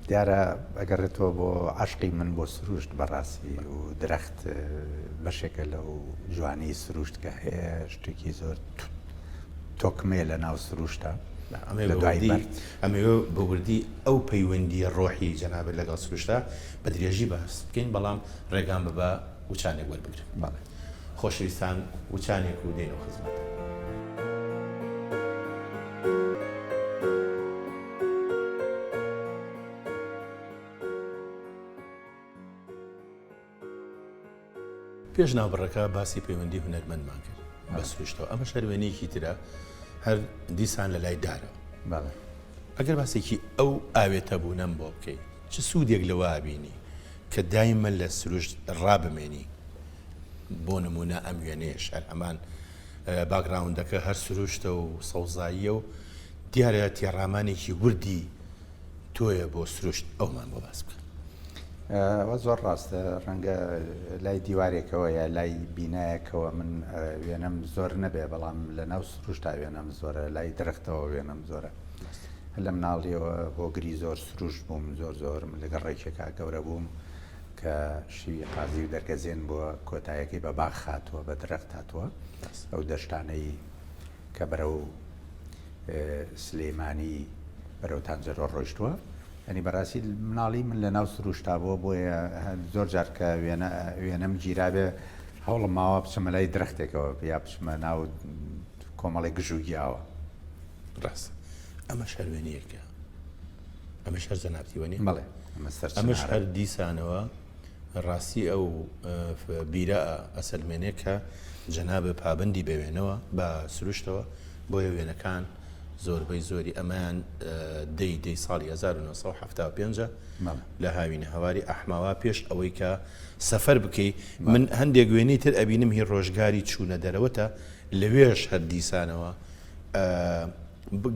دیارە ئەگەڕێتەوە بۆ عاشقی من بۆ سروشت بەڕاستی و درەخت بەشێکە لەو جوانی سروشت کە هەیە شتێکی زۆر تۆکمێ لە ناو سروشتە ئەمێ بەوردی ئەو پەیوەندی ڕۆحی جەنابێت لەگەڵ سروشتە بە درێژی بەس بکەین بەڵام ڕێگان بە وچانێک وەربگرن بەڵێ خۆشەویستان وچانێک و دێنەوە خزمەت پێش ناوبڕەکە باسی پەیوەندی هونەرمەندمان کرد بە سروشتەوە ئەمە شەروێنەیەکی ترە هەر دیسان لە لای دارەوە ئەگەر باسێکی ئەو ئاوێتە بوونەم بۆ بکەیت چ سوودێک لەوە بینی کە دایمە لە سروشت ڕابمێنی بۆ نمونە ئەم وێنەیەش هەر هەمان باگراوندەکە هەر سروشتە و سەوزاییە و دیارە تێڕامانێکی وردی تۆیە بۆ سروشت ئەومان بۆ باس بکە ئەوە زۆر ڕاستە ڕەنگە لای دیوارێکەوە یا لای بینایەکەوە من وێنەم زۆر نەبێ بەڵام لە ناو سروشتا وێنەم زۆرە لای درەختەوە وێنەم زۆرە لە مناڵیەوە هۆگری زۆر سروشت بووم زۆر لەگەڵ ڕێکێکا گەورە بووم کە شیوی قازی و دەرگەزێن بووە کۆتایەکەی بە باخ هاتووە بە درەخت هاتووە ئەو دەشتانەی کە بەرە و سلێمانی بەرەو تانجەرۆ ڕۆیشتووە ئەنی بەڕاستی مناڵی من لە ناو سروشتا بۆیە زۆر جار کە وێنەم گیرابێ هەوڵم ماوە بچمە لای درەختێکەوە یا بچمە ناو کۆمەڵی گژوگیاوە ڕاست ئەمە شەروێنیەکە ئەمە شەر جەنابەتی بەڵێ ئەمەش هەر دیسانەوە ڕاستی ئەو بیرە ئەسەلمێنێ کە جەنابە پابندی بێوێنەوە بە سروشتەوە بۆیە وێنەکان زۆربەی زۆری ئەمان دەی ساڵی 1970 لە هاوینە هەواری ئەحماوا پێش ئەوەی کە سەفەر بکەی من هەندێک وێنەی تر ئەبینم هی ڕۆژگاری چوونە دەرەوەتە لەوێش هەر دیسانەوە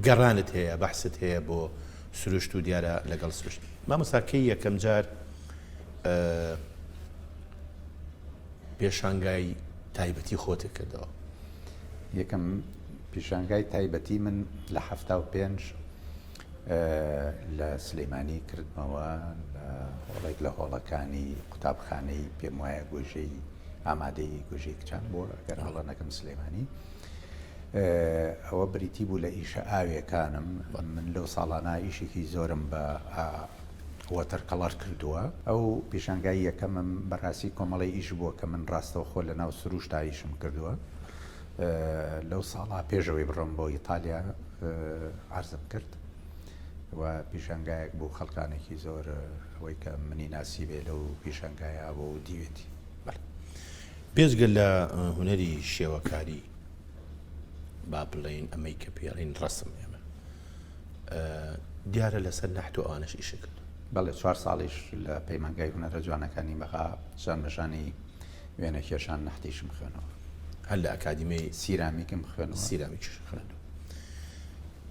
گەڕانت هەیە بەحست هەیە بۆ سروشت و دیارە لەگەڵ سروشت مامۆستاکەی یەکەم جار پێشانگای تایبەتی خۆتێک کردەوە یەکەم پیشانگای تایبەتی من لە 75 لە سلەیمانی کردمەوە هۆڵێک لە هۆڵەکانی قوتابخانەی پێم وایە گۆژەی ئامادەی گۆژەی کچان بۆ ئەگەر هەڵە نەکەم سلەیمانی ئەوە بریتی بوو لە ئیشە ئاوێکانم من لەو ساڵانە ئیشێکی زۆرم بە وەتەر کەڵەر کردووە ئەو پیشانگای یەکەمم بەڕاستی کۆمەڵی ئیش بووە کە من ڕاستەوە خۆ لە ناو سروشتا ئیشم کردووە لەو ساڵا پێشەوەی بڕۆم بۆ ئیتالیا عەرزم کرد و پیشانگایەک بوو خەڵکانێکی زۆر ئەوەی کە منی ناسیبێ لەو پیشانگایە بۆ دیوێتی پێشگەل لە هونەری شێوەکاری با بڵێن ئەمەی کە پێڵین ڕسم ئێمە دیارە لەسەر نەحت و ئەوانەش ئیش کرد بەڵێ 4 ساڵیش لە پەیمانگای هونەرە جوانەکانی بەغا شان بەشانی وێنە کێشان نەحتیشم خوێنەوە هەر لە ئەکادیمی سیرامیکم خوێنەوە سیرامیکیش خوێنەوە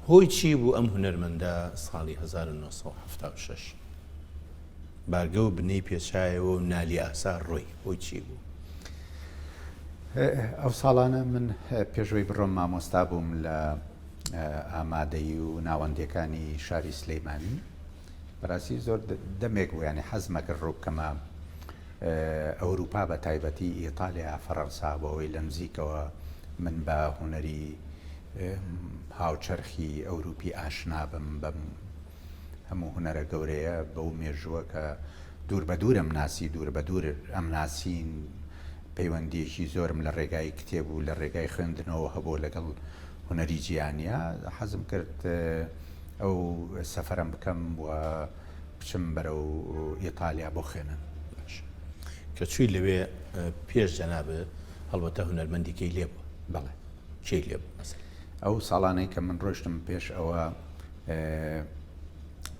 هۆی چی بوو ئەم هونەرمەندە ساڵی 1976 بارگە و بنەی پێچایەوە و نالی ئاسا ڕۆی هۆی چی بوو ئەو ساڵانە من پێشوەی بڕۆم مامۆستا بووم لە ئامادەی و ناوەندەکانی شاری سلەیمانی بەڕاستی زۆر دەمێک بوو ینی حەزمەکرد ڕووکەمە ئەوروپا بە تایبەتی ئیتالیا فەڕەنسا بۆەوەی لە نزیکەوە من بە هونەری هاوچەرخی ئەوروپی ئاشنا بم بەم هەموو هونەرە گەورەیە بەو مێژووە کە دوور بە دوورم ناسی دوور بە دوور ئەم ناسین پەیوەندیەکی زۆرم لە ڕێگای کتێب و لە ڕێگای خوێندنەوە هەبوو لەگەڵ هونەری جیهانیە حەزم کرد ئەو سەفەرم بکەم و بچم بەرەو ئیتالیا بۆ خوێنن کە چووی لەوێ پێش جەنابە هەڵبەتە هونەرمەندیکەی لێ بوو بەڵێ چی لێ بوو ئەو ساڵانەی کە من ڕۆشتم پێش ئەوە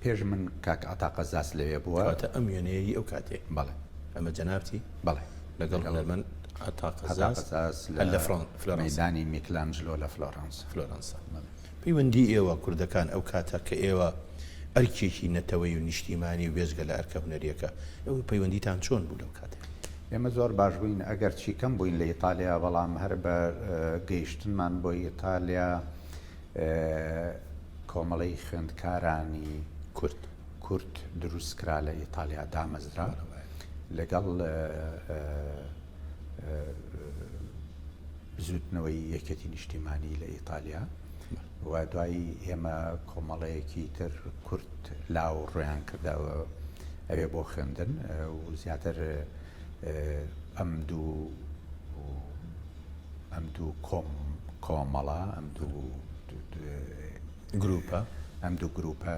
پێش من کاک ئاتاقەزاس لەوێ بووە ئەم وێنەیە ئەو کاتێک بەڵێ ئەمە جەنابتی بەڵێ لەگەڵ هونەرمەند ئاتاقەزاس لە مەیدانی میکلانجلۆ لە فلۆرەنسا پەیوەندی ئێوە کوردەکان ئەو کاتە کە ئێوە ئەرکێکی نەتەوەی و نیشتیمانی و بێزگە لە ئەرکە هونەریەکە ئەو پەیوەندیتان چۆن بوو لەو کاتێک ئێمە زۆر باش بووین ئەگەر چی کەم بووین لە ئیتالیا بەڵام هەر بە گەیشتنمان بۆ ئیتالیا کۆمەڵی خوێندکارانی کورد دروستکرا لە ئیتالیا دامەزرا لەگەڵ زوتنەوەی یەکەتی نیشتیمانی لە ئیتالیا و دوایی ئێمە کۆمەڵەیەکی تر کورد لاو ڕویان کردەوە ئەوێ بۆ خوێندن و زیاتر ئەم دوو کۆمەڵە ئەم دوو گروپە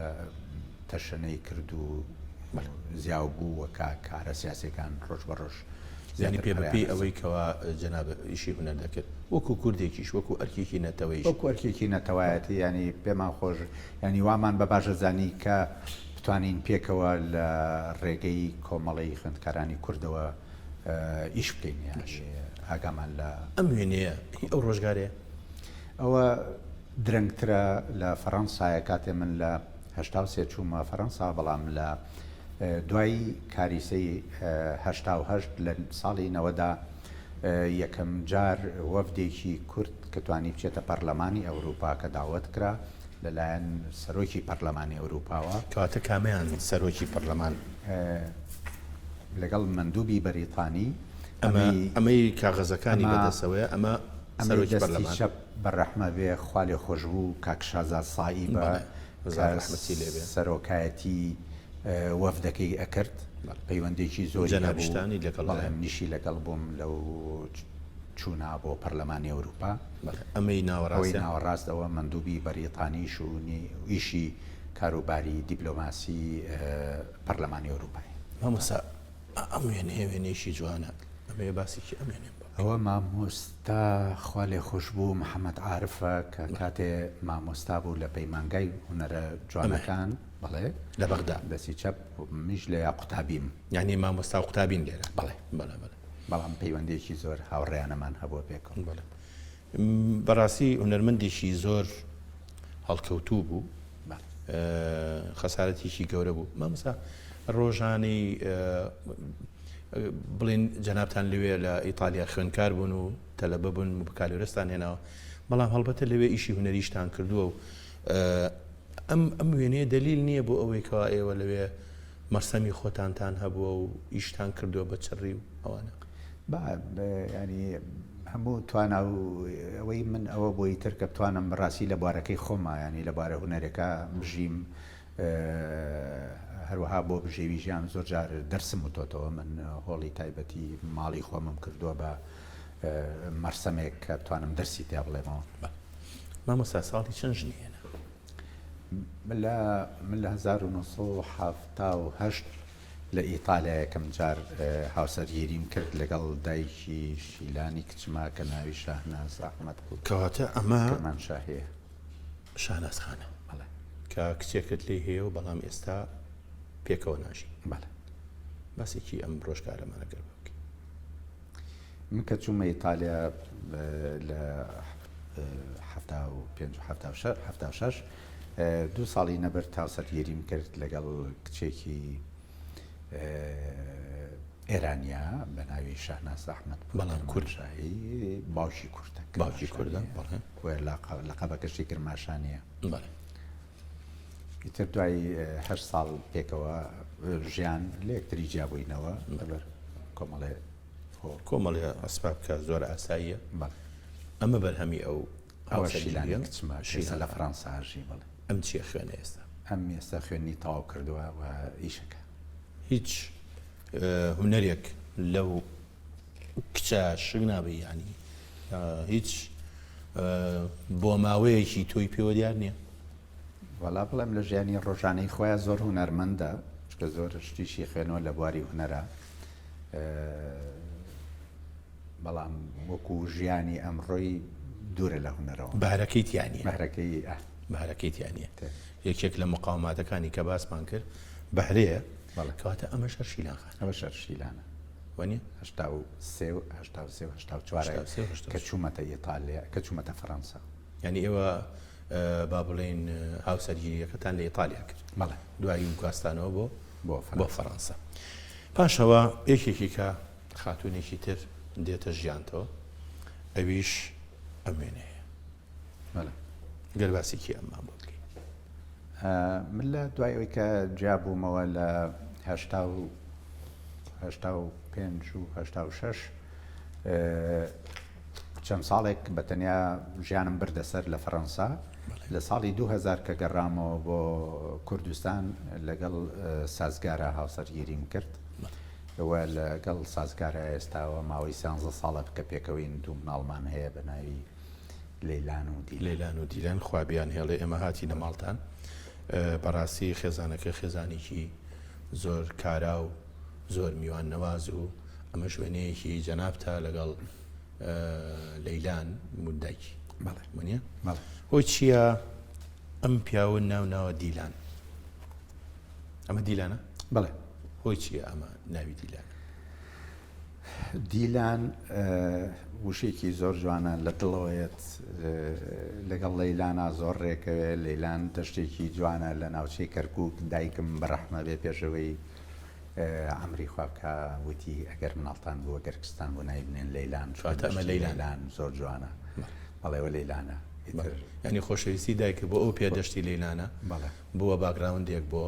تەشەنەی کرد و زیاو بوو وە کارە سیاسەکان ڕۆژ بە ڕۆژ زیانی پێبپی ئەوەی کەوا جەنابە ئیشی هونەر دەکرد وەکو کوردێکیش وەکو ئەرکێکی نەتەوەیش وەکو ئەرکێکی نەتەوایەتی ینی پێمان خۆش ینی وامان بە باشە زانی کە بتوانین پێکەوە لە ڕێگەی کۆمەڵی خوێندکارانی کوردەوە ئیش بکەین ئاگامان لە ئەم وێنەیە ئەو ڕۆژگارەیە ئەوە درەنگترە لە فەڕەنسایە کاتێ من لە 1970 چوومە فەڕەنسا بەڵام لە دوای کاریسەی 1970 لە ساڵی 90 یەکەم جار وەفدێکی کورد کە توانی بچێتە پەرلەمانی ئەوروپا کە داوەت کرا لەلایەن سەرۆکی پەرلەمانی ئەوروپاوە کەواتە کامیان سەرۆکی پەرلەمان لەگەڵ مەندووبی بەریتانی ئەمەی کاغەزەکانی بەدەستەوەیە ئەمە سەرۆکی پەرلەمان شەب بەڕەحمە بێ خالی خۆشببوو کاک شازاد سائی بە سەرۆکایەتی وەفدەکەی ئەکرد پەیوەندێکی زۆری جەنابشتانی لەگەڵ نیشی لەگەڵ بووم لەو چوونا بۆ پەرلەمانی ئەوروپا ئەمەی ناوەڕاستەوە مندوبی بەریتانیش و ئیشی کاروباری دیپلۆماسی پەرلەمانی ئەوروپای مامۆستا ئەم وێنەیەشی جوانە ئەمێ باسێکی ئەمێنێ ئەوە مامۆستا خوا لێ خۆشببوو محەممەد عارفە کە کاتێ مامۆستا بوو لە پەیمانگای هوەرە جوانەکان بڵێ لە بەغدا دەسی چەپ میش لە یا قوتابیم یعنی مامۆستا و قوتابین لێرە بڵێ بەڵام پەیوەندێکی زۆر هاوڕێیانەمان هەبووە پێکەوە بەڕاستی هونەرمەندێکی زۆر هەڵکەوتوو بوو خەسارەتێکی گەورە بوو مامۆستا ڕۆژانەی بڵین جەنابتان لەوێ لە ئیتالیا خوێنکار بوون و تەلەبە بوون و بەکارێرستان هێناوە بەڵام هەڵبەتە لەوێ ئیشی هونەریشتان کردووە و ئەم وێنەیە دلیل نییە بۆ ئەوەی کەوا ئێوە لەوێ مەرسەمی خۆتانتان هەبووە و ئیشتان کردووە بە چڕی و ئەوانە ینی هەموو توانە و ئەوەی من ئەوە بۆی ترکە بتوانم بەڕاستی لە بوارەکەی خۆمە ینی لە بارە هونەرەکە بژیم هەروەها بۆ بژێوی ژیان زۆر جار دەرسم وتۆتەوە من هۆڵی تایبەتی ماڵی خۆمم کردووە بە مەرسەمێک کە بتوانم دەرسی تیا بڵێمەوە مامۆستا ساڵی چەند ژنیێنە من لە 1970 لە ئیتالیا یەکەم جار هاوسەرگیریم کرد لەگەڵ دایکی شیلانی کچما کە ناوی شاهناز ئەحمەد بوو کەواتە ئەمە شاهەیە شاهنازخانە کە کچێکت لێ هەیە و بەڵام ئێستا پێکەوە ناژی باسێکی ئەم ڕۆژگارەمانە گەر بکە من کە چوومە ئیتالیا لە 1976 دوو ساڵی نەبەر هاوسەرگیریم کرد لەگەڵ کچێکی ئێرانیا بە ناوی شاهناز ئەحمەد بەڵام کورشایی باوکی کوردە لەقەبەکەشی کرماشانیە ئیتر دوای 8 ساڵ پێکەوە ژیان لە یەکتری جیابووینەوە لەبەر کۆمەڵی ئەسباب کە زۆر ئاساییە ئەمە بەرهەمی ئەو شیلانی کچما لە فەڕەنساژی بڵێ ئەم چیە خوێنە ئێستا ئەم ئێستا خوێنی تەواو کردووە و ئیشەکە هیچ هونەرێک لەو کچە شک نابێ ینی هیچ بۆ ماوەیەکی تۆی پێوە دیار نییە وەڵا بڵێم لە ژیانی ڕۆژانەی خۆیان زۆر هونەرمەندە چکە زۆر شتیشی خوێنەوە لە بواری هونەرە بەڵام وەکو ژیانی ئەمڕۆی دوورە لە هونەرەوە بەهرەکەی تیانە یەکێک لە مقاوماتەکانی کە باسمان کرد بەهرەیە کەواتە ئەمە شەر شیلانخان ئەوە شەر شیلانە وانە 1984 کە چوومەتە ئیتالیا کە چوومەتە فەڕەنسا ینی ئێوە با بڵێن هاوسەرگیریەکەتان لە ئیتالیا کرد دوایی گواستانەوە بۆ فەڕەنسا پاشەوە یەکێکی کە خاتوونێکی تر دێتە ژیانتەوە ئەویش ئەم وێنەیە گەرباسێکی ئەممان بۆ بکەین من لە دوای ئەوەی کە جیابوومەوە لە 85 و 86 چەند ساڵێک بەتەنیا ژیانم بردەسەر لە فەڕەنسا لە ساڵی 2000 کە گەڕامەوە بۆ کوردستان لەگەڵ سازگارە هاوسەرگیریم کرد ئەوە لەگەڵ سازگارە ئێستاوە ماوەی 13 ساڵە بکە پێکەوەین دوو مناڵمان هەیە بە ناوی لەیلان و دیلان خوابیان هێڵێ ئێمە هاتی لە ماڵتان بەڕاستی خێزانەکە خێزانێکی زۆر کارا و زۆر میوان نەواز و ئەمە شوێنەیەکی جەنابتە لەگەڵ لەیلان مودایکی منە هۆی چییە ئەم پیاوە ناوە دیلان ئەمە دیلانە بڵێ هۆی چییە ئەمە ناوی دیلان وشێکی زۆر جوانە لە دڵەوەیەت لەگەڵ لەیلانە زۆر ڕێکەوێ لەیلان تەشتێکی جوانە لە ناوچەی کەرکووک دایکم بەڕەحمە بێ پێشەوەی ئەمری خوابکە وتی ئەگەر مناڵتان بووە گەرکستان بۆ نای بنێن لەیلان ئەمە لەیلان زۆر جوانە بەڵێوە لەیلانە ینی خۆشەویستی دایکە بۆ ئەو پێدەشتی لەیلانە بووە باگراوندێک بۆ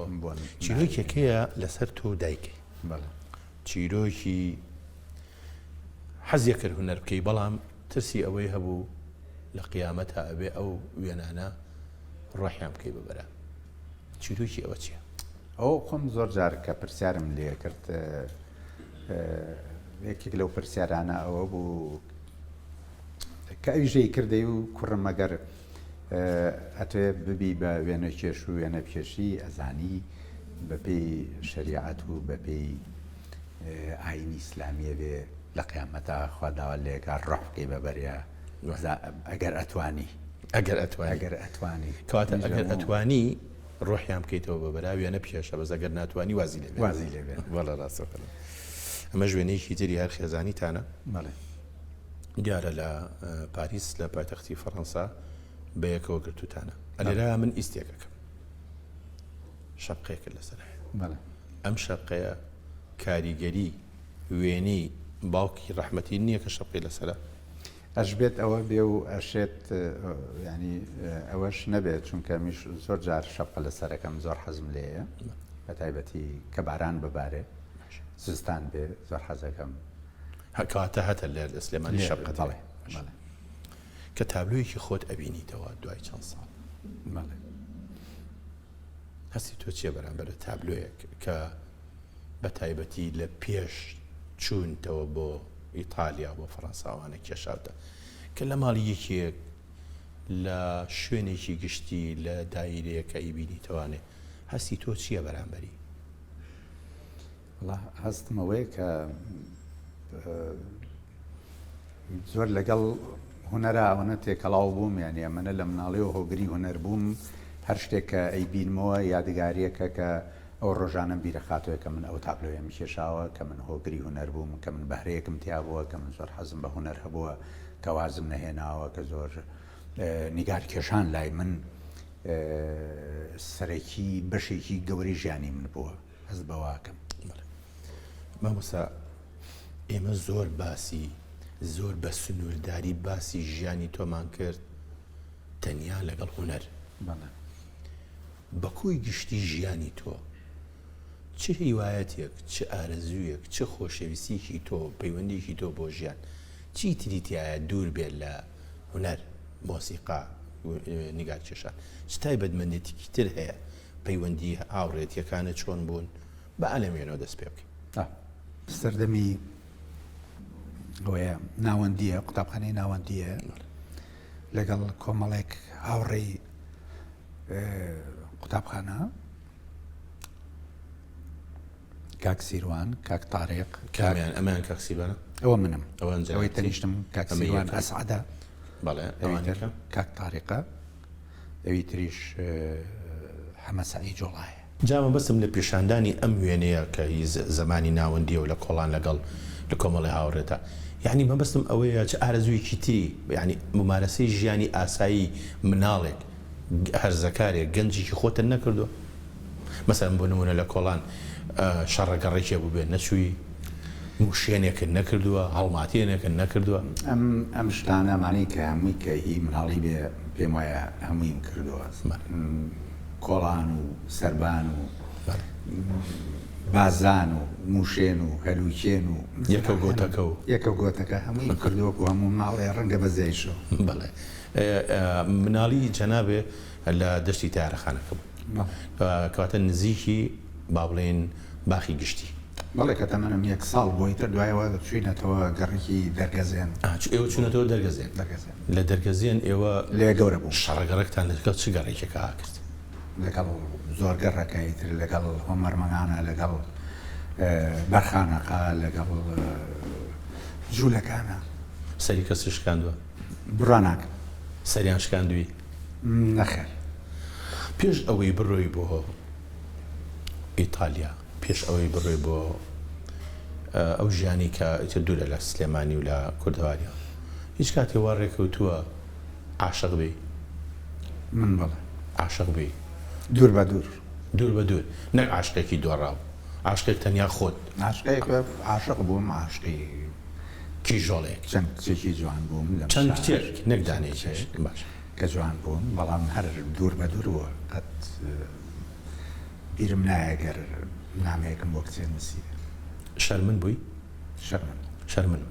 چیرۆکێکەیە لەسەر تۆ دایکەی چیرۆکی حەزیە کرد هونەر بکەی بەڵام ترسی ئەوەی هەبوو لە قیامەتە ئەبێ ئەو وێنانە ڕۆحیان بکەی ببەرە چیرۆکی ئەوە چییە؟ ئەو خۆم زۆر جار کە پرسیارم لێ کرد یەکێک لەو پرسیارانە ئەوە بوو کە ئەویژەی کردەی و کوڕم ئەگەر ئەتوێ ببی بە وێنە کێش و وێنە پێشی ئەزانی بەپێی شریعەت و بەپێی ئاینی ئیسلامیە بێ لە قیامەتە خوا داوا لێکە ڕۆح بکەی بەبەریە ئەگەر ئەتوانی کەواتە ئەگەر ئەتوانی ڕۆحیان بکەیتەوە بەبەرا وێنە پێشە بەس ئەگەر ناتوانی وازی لێ وەڵا ڕاستەکە ئەمە ژوێنەیەکی تری هەر خێزانیتانە دیارە لە پاریس لە پایتەختی فەڕەنسا بەیەکەوە گرتوتانە ئەلێرا من ئیسێکەکەم شەبقەیەکە لەسەر ئەم شەبقەیە کاریگەری وێنەی باوکی ڕەحمەتی نییە کە شەبقەی لەسەرە ئەشبێت ئەوە بێ و ئەشێت ینی ئەوەش نەبێت چونکە میش زۆر جار شەبقە لەسەرەکەم زۆر حەزم لێیە بە تایبەتی کە باران ببارێ زستان بێ زۆر حەزەکەم کەواتە هەتە لێر لە سلێمانی شەبقەت کە تابلۆیەکی خۆت ئەبینیتەوە دوای چەند ساڵ هەستی تۆ چیە بەرامبەر تابلۆیەک کە بە تایبەتی لە پێش چوونتەوە بۆ ئیتالیا بۆ فەڕەنساوانە کێشاوتە کە لە ماڵی یەکێک لە شوێنێکی گشتی لە دایرەیەکە ئیبینیتەوانێ هەستی تۆ چییە بەرامبەری؟ هەستمەوەی کە زۆر لەگەڵ هوەرە ئەوەنە تێکەڵاو بووم یانی ئەمەنە لە مناڵی و هۆگری هوەر بووم هەر شتێک کە ئەیبینمەوە یادگاریەکە کە ئەو ڕۆژانە بیرەخاتوە کە من ئەو تابلۆیەم کێشاوە کە من هۆگری هوەر بووم کە من بەهرەیەکم تیا بووە کە من زۆر حەزم بە هوەر هەبووە کە وازم نەهێناوە کە زۆر نیگار کێشان لای من سەرەکی بەشێکی گەوری ژیانی من بووە هەز بەواکەم مامۆستا ئێمە زۆر باسی زۆر بە سنوورداری باسی ژیانی تۆمان کرد تەنیا لەگەڵ هوەر بە کۆی گشتی ژیانی تۆ چه هیوایەتێک چه ئارەزوویەک چه خۆشەویستیکی تۆ پەیوەندێکی تۆ بۆ ژیان چی تریتیایە دوور بێت لە هوەر مۆسیقا نیگار کێشان چ تایبەتمەندێتێکی تر هەیە پەیوەندی هاوڕێتیەکانە چۆن بوون بە ئەلەمێنەوە دەست پێ بکەین سەردەمی ئەوەیە ناوەندیە قوتابخانەی ناوەندیە لەگەڵ کۆمەڵێک هاوڕێی قوتابخانە کاک سیروان کاک تاریق ئەمان کاک سیروانە ئەوە منم ئەوەی تەنیشتم کاک سیروان ئەسعەدە کاک تاریقە ئەوی تریش حەمەسایی جۆڵایە جامە بەسم لە پیشاندانی ئەم وێنەیە کە زمانی ناوەندیە و لە کۆڵان لەگەڵ لە کۆمەڵی هاوڕێتە یعنی مەبەستم ئەوەیە چه ئارەزوویەکی تری یعنی ممارەسەی ژیانی ئاسایی مناڵێک هەرزەکارێک گەنجێکی خۆتە نەکردو مەسەڵەن بۆ نمونە لە کۆڵان شەڕەگەڕێکێ بوو بێ نەچووی موشێنێکن نەکردووە هەڵماتێنێکن نەکردووە ئەم شتانە معنی کە هەمووی کە هی مناڵی بێ پێم وایە هەموویم کردووە کۆڵان و سەربان و بازان و موشێن و هەلوکێن و یەکە گۆتەکە هەمووی کردووەکو هەموو ماڵێ ڕەنگە بەزایشەوە بەڵێ مناڵی جەنابێ لە دەشتی تارەخانەکە بوو کەواتە نزیکی با بڵێن باخی گشتی بەڵێ کە تەمەنم یەک ساڵ بۆی تر دوایەوە چوینەتەوە گەڕێکی دەرگەزێن ئێوە چوونەتەوە دەرگەزێن لە دەرگەزێن ئێوە لێ گەورە بوو شەڕەگەڕێکتان لەگەڵ چ گەڕێکێکە کرد لەگەڵ زۆر گەڕەکەی تر لەگەڵ هۆمەرمەنگانە لەگەڵ بەرخانەقا لەگەڵ جوولەکانە سەری کەسی شکاندووە بڕاناکە سەریان شکاندووی نەخێر پێش ئەوەی بڕۆی بۆ ئیتالیا پێش ئەوەی بڕۆی بۆ ئەو ژیانی کە دوورە لە سلێمانی و لە کوردەواریا هیچ کاتێ وا ڕێکەوتووە عاشق بی من بەڵێ عاشق بی دوور بە دوور دوور بە دوور نەک عاشقێکی دۆڕاو عاشقێک تەنیا خۆت عاشق بووم عاشقی کیژۆڵێک چەند کچێکی جوان بووم چەند کچێک نەک دانێکی باش کە جوان بووم بەڵام هەر دوور بە دوور بووە قەت بیرم نایەگەر نامەیەکم بۆ کچێن نووسی شەرمن بووی شەرمن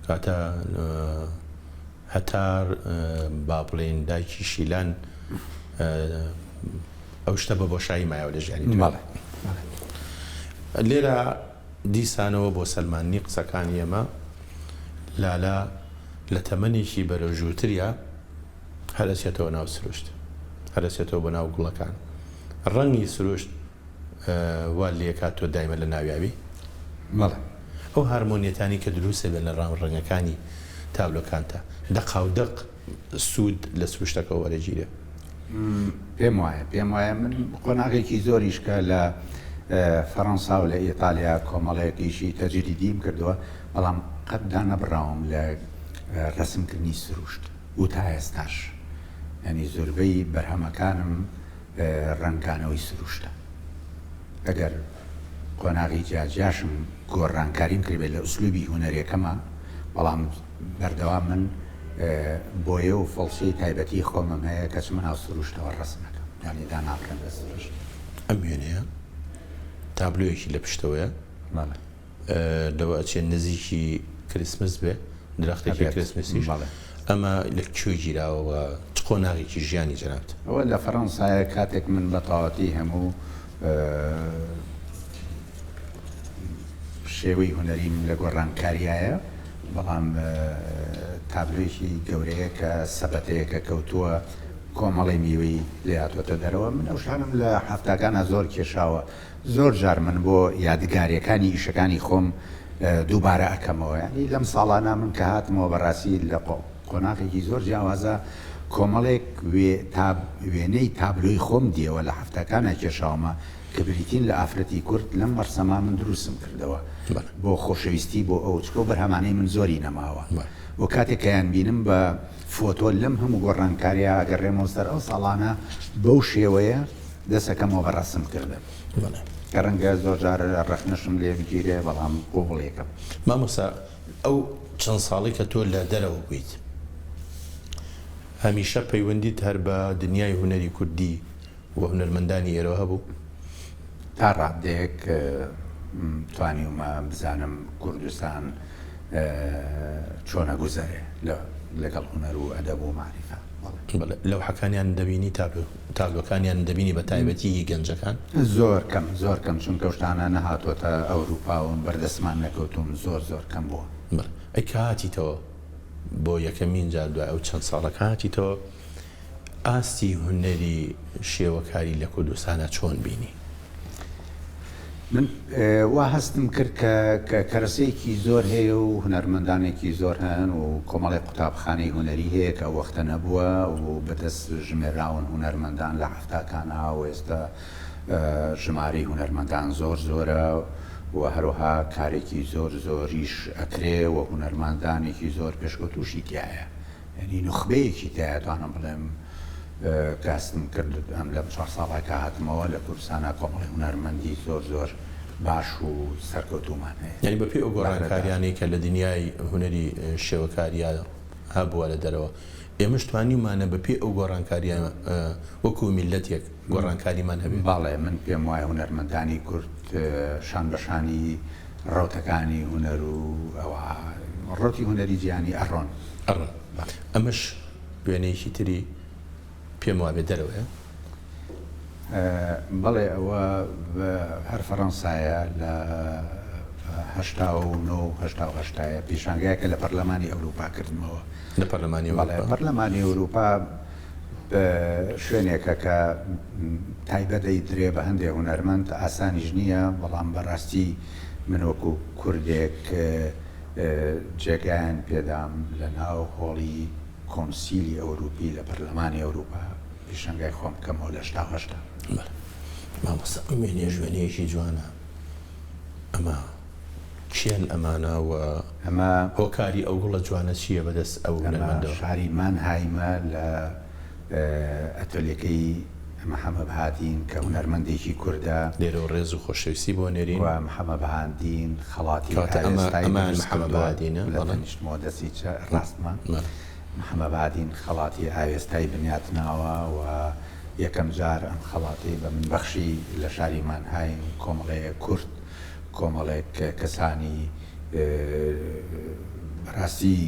کاتە هەتار با بڵێن دایکی شیلان ئەو شتە بە بۆشایی مایەوە لە ژیانی لێرە دیسانەوە بۆ سەلمانی قسەکانی ئێمە لالا لە تەمەنێکی بەرەوژووتریە هەرەسێتەوە ناو سروشت هەرەسێتەوە بە ناو گوڵەکان ڕەنگی سروشت وا لێکات تۆ دایمە لە ناویاوی ئەو هارمۆنیەتانی کە دروستە بێن لە ڕام ڕەنگەکانی تابلۆکانتە دەقاودەق سوود لە سروشتەکە وەرەگیرێ پێم وایە من قۆناغێکی زۆریش کە لە فەڕەنسا و لە ئیتالیا کۆمەڵەیەکیشی تەجریدیم کردووە بەڵام قەت دانەبڕاوم لە ڕەسمکردنی سروشت و تا ئێستاش ینی زۆربەی بەرهەمەکانم ڕەنگانەوەی سروشتە ئەگەر قۆناغی جیاجیاشم گۆڕانکاریم کردبێت لە ئوسلوبی هونەرێکەمە بەڵام بەردەوام من بۆیە و فڵسی تایبەتی خۆمم هەیە کەچ من ناو سروشتەوە ڕەسمەکەم ینی داناکەن لە سروشت ئەم وێنەیە تابلۆیەکی لە پشتەوەیە لەوە ئەچێن نزیکی کریسمس بێ درەختێکی کریسمسیش ئەمە لە کوێ گیراوەوە چ قۆناغێکی ژیانی جەنابەت ئەوە لە فەڕەنسایە کاتێک من بە تەواوەتی هەموو شێوەی هونەریم لە گۆڕانکاریایە بەڵام تابلۆیەکی گەورەیە کە سەبەتەیەکە کەوتووە کۆمەڵی میوەی لێهاتوۆتە دەرەوە من ئەو شانم لە هەفتاکانە زۆر کێشاوە زۆر جار من بۆ یادگاریەکانی ئیشەکانی خۆم دووبارە ئەەکەمەوە ینی لەم ساڵانە من کە هاتمەوە بەڕاستی لە قۆناغێکی زۆر جیاوازە کۆمەڵێک وێنەی تابلۆی خۆم دیەوە لە هەفتەکانە کێشاومە کە بریتین لە ئافرەتی کورد لەم مەرسەما من دروستم کردەوە بۆ خۆشەویستی بۆ ئەو چکۆ بەرهەمانەی من زۆری نەماوە بۆ کاتێک کەیان بینم بە فۆتۆ لەم هەموو گۆڕانکاریە ئەگەڕێمەوە سەر ئەو ساڵانە بەو شێوەیە دەسەکەمەوە بە ڕەسم کردم کە ڕەنگە زۆر جارە ڕەخنەشم لێ بگیرێ بەڵام قوبڵێکم مامۆستا ئەو چەند ساڵی کە تۆ لە دەرەوە بوویت هەمیشە پەیوەندیت هەر بە دنیای هونەری کوردی و هونەرمەندانی ئێرە هەبوو تا ڕادێک توانیومە بزانم کوردستان چۆنە گوزەرێ لەگەڵ هونەر و ئەدەب و معریفە لەو حەکانیان دەبینی تابلۆکانیان دەبینی بە تایبەتی گەنجەکان زۆر کەم چونکە شتانە نەهاتۆتە ئەوروپا و بەردەستمان نەکەوتوم زۆر کەم بووە ئەی کاتیتەوە بۆ یەکەمین جار دوای ئەو چەند ساڵە کاتیتەوە ئاستی هونەری شێوەکاری لە کوردستانە چۆن بینی من وا هەستم کرد کە کەرسەیەکی زۆر هەیە و هونەرمەندانێکی زۆر هەن و کۆمەڵی قوتابخانەی هونەری هەیە کە وەختە نەبووە و بەدەست ژمێراون هونەرمەندان لە هەفتاکانە و ئێستا ژمارەی هونەرمەندان زۆرە و هەروەها کارێکی زۆریش ئەکرێ و هونەرمەندانێکی زۆر پێشکەوتوشی تایە یعنی نخبەیەکی تایە توانم بڵێم کاستم کرد ئەم لەم 4 ساڵە کە هاتمەوە لە کوردستانە کۆمەڵی هونەرمەندی زۆر باش و سەرکەوتومان هەیە یعنی بەپێی ئەو گۆڕانکاریانەی کە لە دنیای هونەری شێوەکاریە هەبووە لە دەرەوە ئێمەش توانیمانە بەپێی ئەو گۆڕانکاریان وەکو میلەتێک گۆڕانکاریمان هەبێت باڵێ من پێم وایە هونەرمەندانی کورد شان بەشانی ڕەوتەکانی هونەر و ئەوە ڕۆتی هونەری جیهانی ئەڕۆن ئەمەش وێنەیەکی تری پێم وابێ دەرەوەیە بەڵێ ئەوە هەر فەڕەنسایە لە 1970 پیشانگایەکە لە پەرلەمانی ئەوروپا کردمەوە لە پەرلەمانی ئەوروپا شوێنێکە کە تایبەتی درێ بە هەندێک هونەرمەند ئاسانیش نییە بەڵام بەڕاستی من وەکو کوردێک جێگایان پێدام لە ناو هۆڵی کۆنسیلی ئەوروپی لە پەرلەمانی ئەوروپا پیشەنگای خۆم کەمەوە لە 1970 مامۆستا وێنێ ژوێنەیەکی جوانە ئەمە کێن ئەمانەوە ئەمە هۆکاری ئەو گوڵە جوانە چییە بەدەست ئەو هونەرمەندەوە شاری مانهایمە لە ئەتۆلێکەی محەممەد بەهادین کە هونەرمەندێکی کووردە لێرە ڕێز و خۆشەویستی بۆ نێرین و محەممەد بەهادین خەڵاتی نیشتمەوە دەستی ڕاستمان محەممەد بەهادین خەڵاتی ئاوێستای بنیاتناوە و یەکەم جار ئەم خەڵاتی بە من بەخشی لە شاری مانهایم کۆمەڵەیە کورد کۆمەڵێک کەسانی بەڕاستی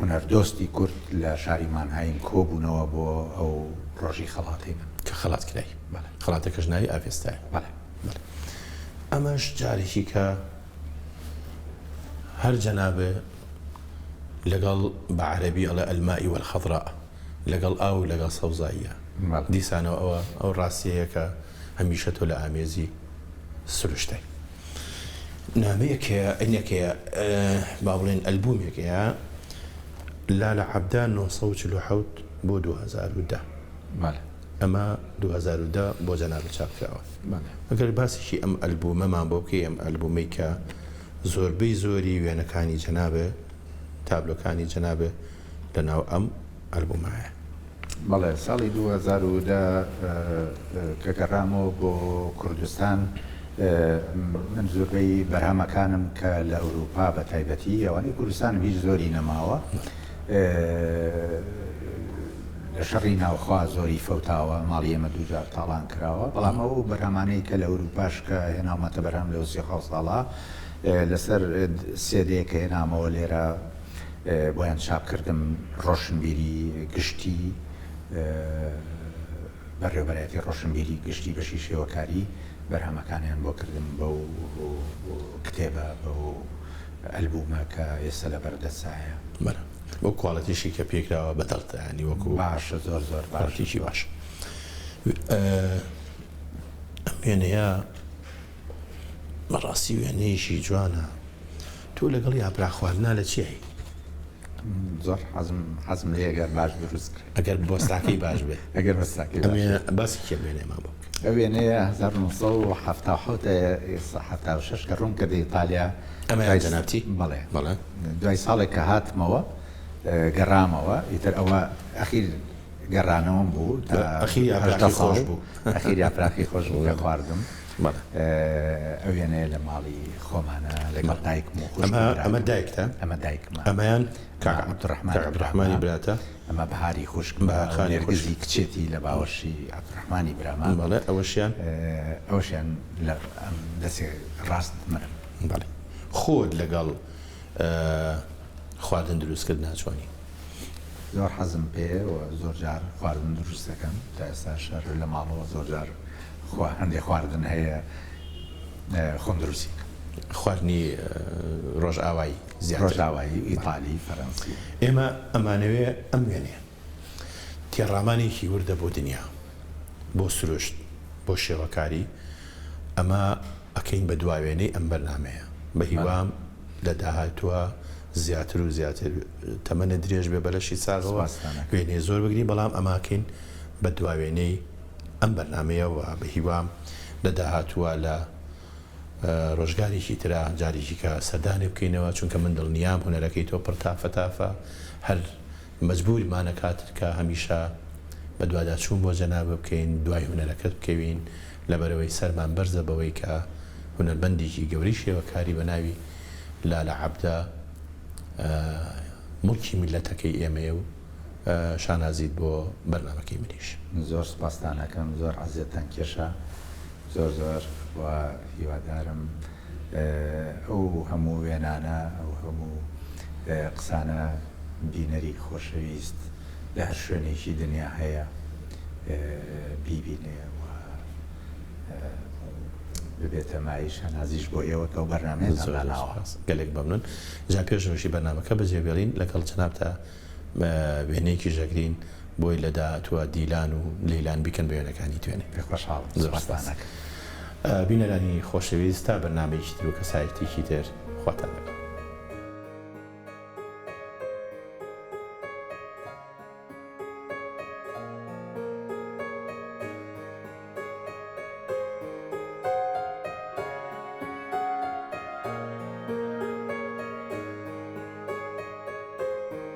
هونەردۆستی کورد لە شاری مانهایم کۆبوونەوە بۆ ئەو ڕۆژی خەڵاتی من کە خەڵات کرای خەڵاتەکەش ناوی ئاڤێستایە. ئەمەش جارێکی کە هەر جەنابێ لەگەڵ بە عەرەبی ئەڵێ ئەلمائی وەلخەضراء لەگەڵ ئاو و لەگەڵ سەوزاییە دیسانەوە ئەو ڕاستیەیە کە هەمیشە تۆ لە ئامێزی سروشتای. نامەیەکەیە ئەنێکەیە با بڵێن ئەلبومێکەیە لالە عەبدە 1947 بۆ 2010 ئەمە 2010 بۆ جەنابە چاپکراوە. ئەگەر باسێکی ئەم ئەلبومەمان بۆ بکەی ئەم ئەلبومەی کە زۆربەی زۆری وێنەکانی جەنابێ تابلۆکانی جەنابێ لەناو ئەم ئەلبومایە. بەڵێ ساڵی 2010 کە گەڕامەوە بۆ کوردستان من زۆربەی بەرهەمەکانم کە لە ئەوروپا بە تایبەتی ئەوانەی کوردستان هیچ زۆری نەماوە لە شەڕی ناوخوا زۆری فەوتاوە ماڵی ئێمە دووجار تاڵان کراوە بەڵام ئەو بەرهەمانەی کە لە ئەوروپاش کە هێناومەتە بەرهەم لە 30 ساڵە لەسەر سێدەیە کە هێنامەوە لێرە بۆیان چاپکردم ڕۆشنبیری گشتی بەڕێوەبەرەتی ڕۆشنبیری گشتی بەشی شێوەکاری بەرهەمەکانیان بۆ کردم بەو کتێبە بەو ئەلبومە کە ئێستا لە بەردەستایە بۆ کوالەتیشی کە پێکراوە بەدڵتە ینی وەکو باشە زۆر زۆر باشیشی باش. ئەم وێنەیە بەڕاستی وێنەیەشی جوانە. تۆ لەگەڵ یابرا خواردنا لە چیایی؟ زۆر حەزم لێ ئەگەر باش دروست ئەگەر بۆستاکەی باش بێ ئەگەر بەستاکەی باسی کێ وێنەیەمان بۆ ئەو وێنەیە 1970 کە ڕوون کردی ئیتالیا ئەمە جەنابتی؟ بەڵێ دوای ساڵێک کە هاتمەوە گەڕامەوە ئیتر ئەوە ئەخیر گەڕانەوەم بوو خۆش بوو ئەخیر یاپراکی خۆش بوو لە خواردم. ئەو وێنەیە لە ماڵی خۆمانە لەگەڵ دایکم و ئەمە دایکتە؟ ئەمە دایکمە ئەمەیان عەبدوڕەحمانی براتە؟ ئەمە بەهاری خوشکم نێرگزی کچێتی لە باوەشی عەبدوڕەحمانی برامان. بەڵێ ئەوەشیان لە دەسێ ڕاست منم. بەڵێ خۆت لەگەڵ خواردن دروستکرد ناچوانی؟ زۆر حەزم پێ و زۆر جار خواردن دروست دەکەم تا ئێستا شەر لە ماڵەوە زۆر جار هەندێک خواردن هەیە خۆم دروستی خواردنی ڕۆژئاوایی زیاتر ڕۆژئاوایی ئیتالی فەرەنسی. ئێمە ئەمانەوێ ئەم وێنەیە تێڕامانێکی وردە بۆ دنیا بۆ سروشت بۆ شێوەکاری ئەمە ئەکەین بە دواوێنەی ئەم بەرنامەیە بە هیوام لە داهاتووە زیاتر و زیاتر تەمەنە درێژ بێ بەلەشی ساغەوە وێنەی زۆر بگرین بەڵام ئەماکەین بە دواوێنەی ئەم بەرنامەیەوە بە هیوام لە داهاتووە لە ڕۆژگارێکی ترا جارێکی کە سەردانی بکەینەوە چونکە من دڵنیام هونەرەکەی تۆ پڕ تافە هەر مەجبوریمانەکات کە هەمیشە بە دوواداچوون بۆ جەنابە بکەین دوای هونەرەکەت بکەوین لەبەرەوەی سەرمان بەرزە بەوەی کە هونەربەندێکی گەوری شێوەکاری بە ناوی لالە عەبدە مڵکی میلەتەکەی ئێمەیە و شانازیت بۆ بەرنامەکەی منیش. زۆر سوپاسدانەکەم زۆر عەزیەتان کێشە زۆر و هیوادارم ئەو هەموو وێنانە ئەو هەموو قسانە بینەری خۆشەویست لە هەر شوێنێکی دنیا هەیە بیبینێ و ببێتە مای شانازیش بۆ ئێوە کە بەرنامەیە گەلێک بمنون جا پێشنوشی بەرنامەکە بەجێبێڵین لەگەڵ جەناب تا وێنەیەکی ژەگرین بۆی لە داهاتووە دیلان و لەیلان بیکەن بە وێنەکانی توێنێ. بینەرانی خۆشەویست تا بەرنامەیەکی تر و کەسایەتێکی تر خواتان لەگەڵ.